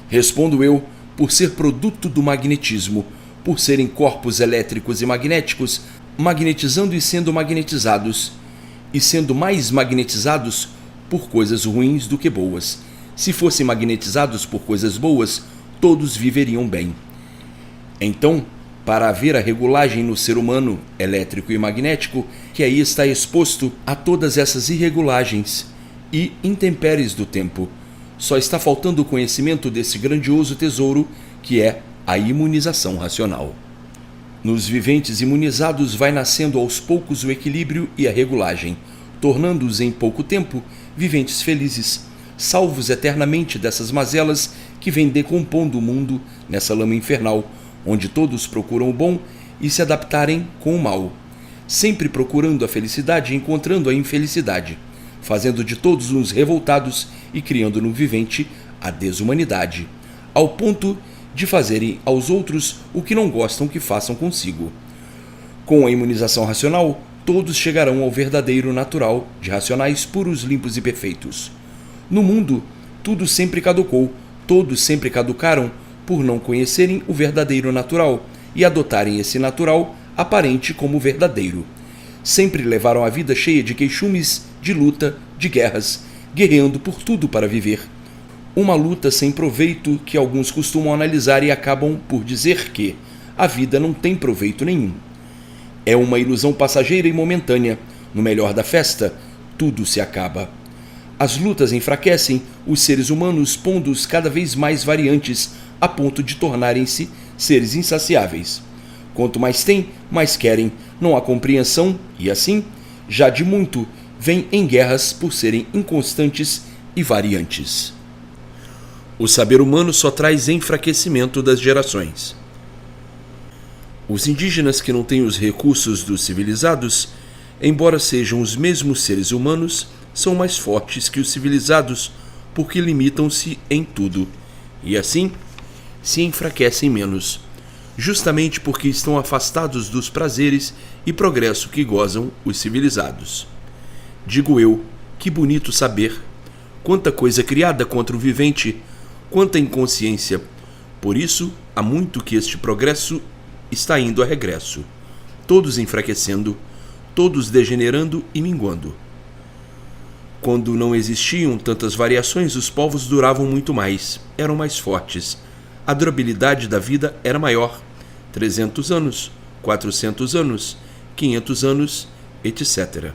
Respondo eu, por ser produto do magnetismo, por serem corpos elétricos e magnéticos, magnetizando e sendo magnetizados, e sendo mais magnetizados por coisas ruins do que boas. Se fossem magnetizados por coisas boas, todos viveriam bem. Então, para haver a regulagem no ser humano, elétrico e magnético, que aí está exposto a todas essas irregulagens e intempéries do tempo, só está faltando o conhecimento desse grandioso tesouro que é a imunização racional. Nos viventes imunizados vai nascendo aos poucos o equilíbrio e a regulagem, tornando-os em pouco tempo viventes felizes, salvos eternamente dessas mazelas que vêm decompondo o mundo nessa lama infernal, onde todos procuram o bom e se adaptarem com o mal, sempre procurando a felicidade e encontrando a infelicidade, fazendo de todos uns revoltados e criando no vivente a desumanidade, ao ponto de fazerem aos outros o que não gostam que façam consigo. Com a imunização racional, todos chegarão ao verdadeiro natural de racionais puros, limpos e perfeitos. No mundo, tudo sempre caducou, todos sempre caducaram por não conhecerem o verdadeiro natural e adotarem esse natural aparente como verdadeiro. Sempre levaram a vida cheia de queixumes, de luta, de guerras, guerreando por tudo para viver. Uma luta sem proveito que alguns costumam analisar e acabam por dizer que a vida não tem proveito nenhum. É uma ilusão passageira e momentânea. No melhor da festa, tudo se acaba. As lutas enfraquecem os seres humanos, pondo-os cada vez mais variantes, a ponto de tornarem-se seres insaciáveis. Quanto mais têm, mais querem, não há compreensão e, assim, já de muito, vêm em guerras por serem inconstantes e variantes. O saber humano só traz enfraquecimento das gerações. Os indígenas que não têm os recursos dos civilizados, embora sejam os mesmos seres humanos, são mais fortes que os civilizados porque limitam-se em tudo, e assim se enfraquecem menos, justamente porque estão afastados dos prazeres e progresso que gozam os civilizados. Digo eu, que bonito saber, quanta coisa criada contra o vivente, quanta inconsciência. Por isso, há muito que este progresso está indo a regresso, todos enfraquecendo, todos degenerando e minguando. Quando não existiam tantas variações, os povos duravam muito mais, eram mais fortes. A durabilidade da vida era maior, 300 anos, 400 anos, 500 anos, etc.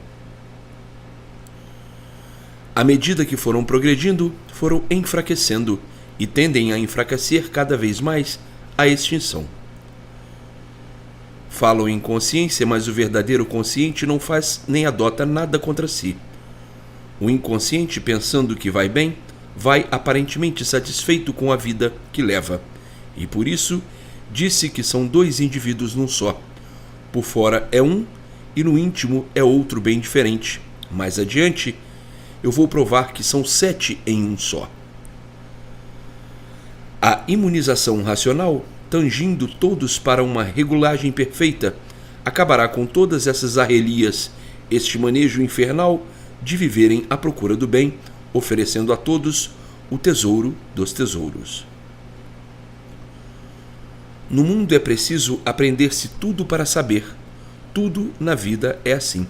À medida que foram progredindo, foram enfraquecendo e tendem a enfraquecer cada vez mais a extinção. Falam em consciência, mas o verdadeiro consciente não faz nem adota nada contra si. O inconsciente, pensando que vai bem, vai aparentemente satisfeito com a vida que leva, e por isso disse que são dois indivíduos num só. Por fora é um, e no íntimo é outro bem diferente. Mais adiante, eu vou provar que são 7 em um só. A imunização racional, tangindo todos para uma regulagem perfeita, acabará com todas essas arrelias, este manejo infernal de viverem à procura do bem, oferecendo a todos o tesouro dos tesouros. No mundo é preciso aprender-se tudo para saber. Tudo na vida é assim.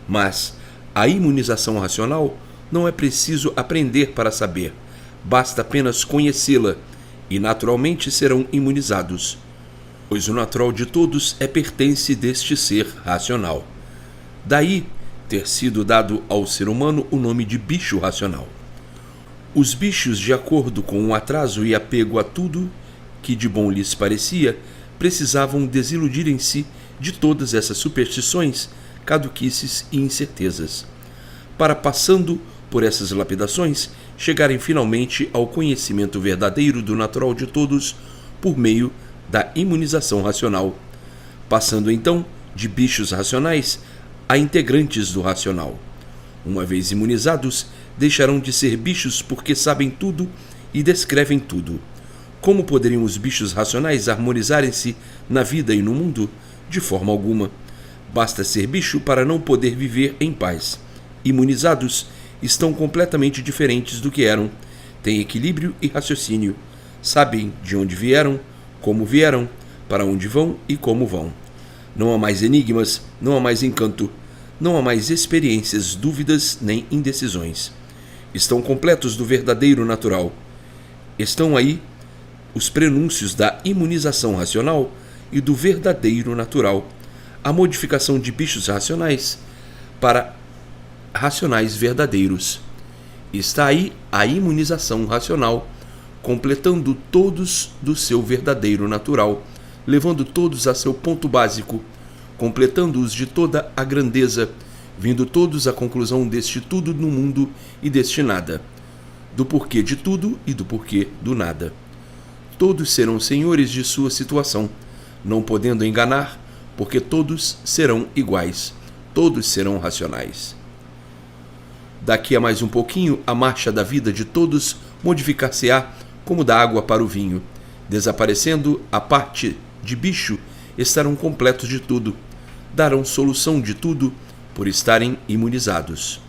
Mas a imunização racional não é preciso aprender para saber. Basta apenas conhecê-la e naturalmente serão imunizados. pois o natural de todos é pertence deste ser racional. Daí ter sido dado ao ser humano o nome de bicho racional. Os bichos, de acordo com o atraso e apego a tudo que de bom lhes parecia, precisavam desiludirem-se de todas essas superstições, caduquices e incertezas, para, passando por essas lapidações, chegarem finalmente ao conhecimento verdadeiro do natural de todos por meio da imunização racional, passando então de bichos racionais a integrantes do racional. Uma vez imunizados, deixarão de ser bichos porque sabem tudo e descrevem tudo. Como poderiam os bichos racionais harmonizarem-se na vida e no mundo? De forma alguma. Basta ser bicho para não poder viver em paz. Imunizados, estão completamente diferentes do que eram. Têm equilíbrio e raciocínio. Sabem de onde vieram, como vieram, para onde vão e como vão. Não há mais enigmas, não há mais encanto, não há mais experiências, dúvidas nem indecisões. Estão completos do verdadeiro natural. Estão aí os prenúncios da imunização racional e do verdadeiro natural, a modificação de bichos racionais para racionais verdadeiros. Está aí a imunização racional, completando todos do seu verdadeiro natural, levando todos a seu ponto básico, completando-os de toda a grandeza, vindo todos à conclusão deste tudo no mundo e deste nada, do porquê de tudo e do porquê do nada. Todos serão senhores de sua situação, não podendo enganar, porque todos serão iguais, todos serão racionais. Daqui a mais um pouquinho, a marcha da vida de todos modificar-se-á como da água para o vinho. Desaparecendo a parte de bicho, estarão completos de tudo, darão solução de tudo por estarem imunizados.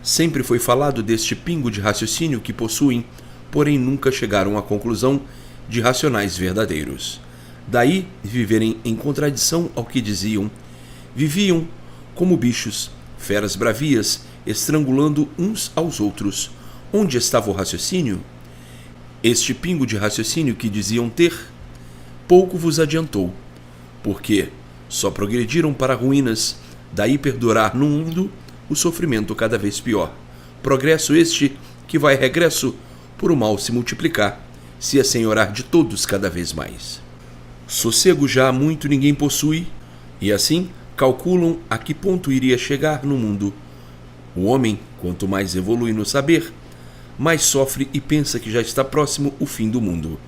Sempre foi falado deste pingo de raciocínio que possuem, porém nunca chegaram à conclusão de racionais verdadeiros. Daí viverem em contradição ao que diziam. Viviam como bichos, feras bravias, estrangulando uns aos outros. Onde estava o raciocínio? Este pingo de raciocínio que diziam ter, pouco vos adiantou, porque só progrediram para ruínas, daí perdurar no mundo o sofrimento cada vez pior. Progresso este que vai regresso por o mal se multiplicar, se assenhorar de todos cada vez mais. Sossego já há muito ninguém possui, e assim calculam a que ponto iria chegar no mundo. O homem, quanto mais evolui no saber, mais sofre e pensa que já está próximo o fim do mundo.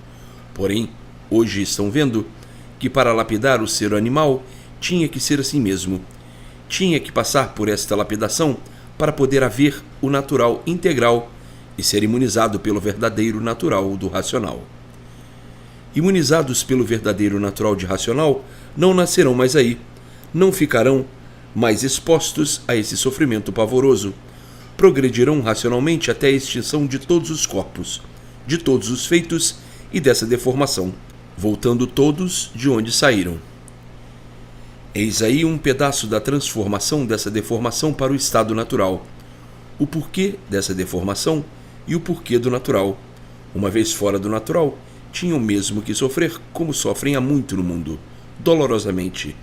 Porém, hoje estão vendo que para lapidar o ser animal tinha que ser assim mesmo. Tinha que passar por esta lapidação para poder haver o natural integral e ser imunizado pelo verdadeiro natural do racional. Imunizados pelo verdadeiro natural de racional, não nascerão mais aí, não ficarão mais expostos a esse sofrimento pavoroso, progredirão racionalmente até a extinção de todos os corpos, de todos os feitos e dessa deformação, voltando todos de onde saíram. Eis aí um pedaço da transformação dessa deformação para o estado natural, o porquê dessa deformação e o porquê do natural. Uma vez fora do natural, tinham mesmo que sofrer como sofrem há muito no mundo, dolorosamente,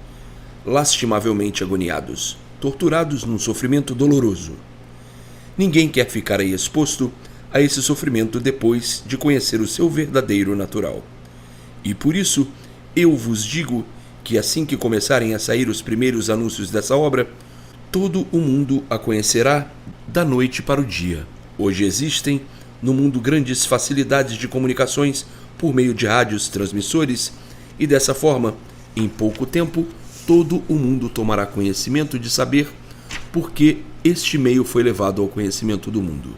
lastimavelmente agoniados, torturados num sofrimento doloroso. Ninguém quer ficar aí exposto a esse sofrimento depois de conhecer o seu verdadeiro natural. E por isso, eu vos digo que assim que começarem a sair os primeiros anúncios dessa obra, todo o mundo a conhecerá da noite para o dia. Hoje existem no mundo grandes facilidades de comunicações por meio de rádios, transmissores, e dessa forma, em pouco tempo, todo o mundo tomará conhecimento de saber por que este meio foi levado ao conhecimento do mundo.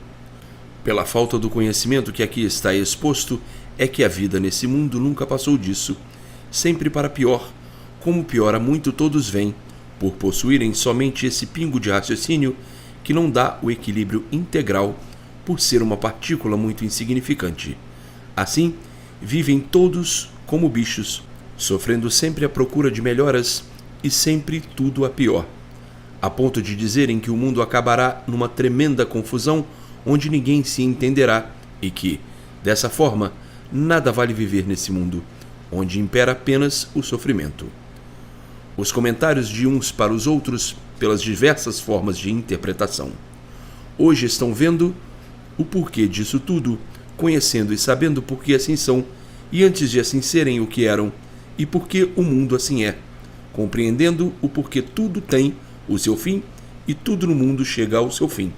Pela falta do conhecimento que aqui está exposto, é que a vida nesse mundo nunca passou disso, sempre para pior, como pior a muito todos vêm, por possuírem somente esse pingo de raciocínio que não dá o equilíbrio integral por ser uma partícula muito insignificante. Assim, vivem todos como bichos, sofrendo sempre à procura de melhoras e sempre tudo a pior, a ponto de dizerem que o mundo acabará numa tremenda confusão onde ninguém se entenderá e que, dessa forma, nada vale viver nesse mundo, onde impera apenas o sofrimento. Os comentários de uns para os outros pelas diversas formas de interpretação. Hoje estão vendo o porquê disso tudo, conhecendo e sabendo por que assim são, e antes de assim serem o que eram, e por que o mundo assim é, compreendendo o porquê tudo tem o seu fim e tudo no mundo chega ao seu fim.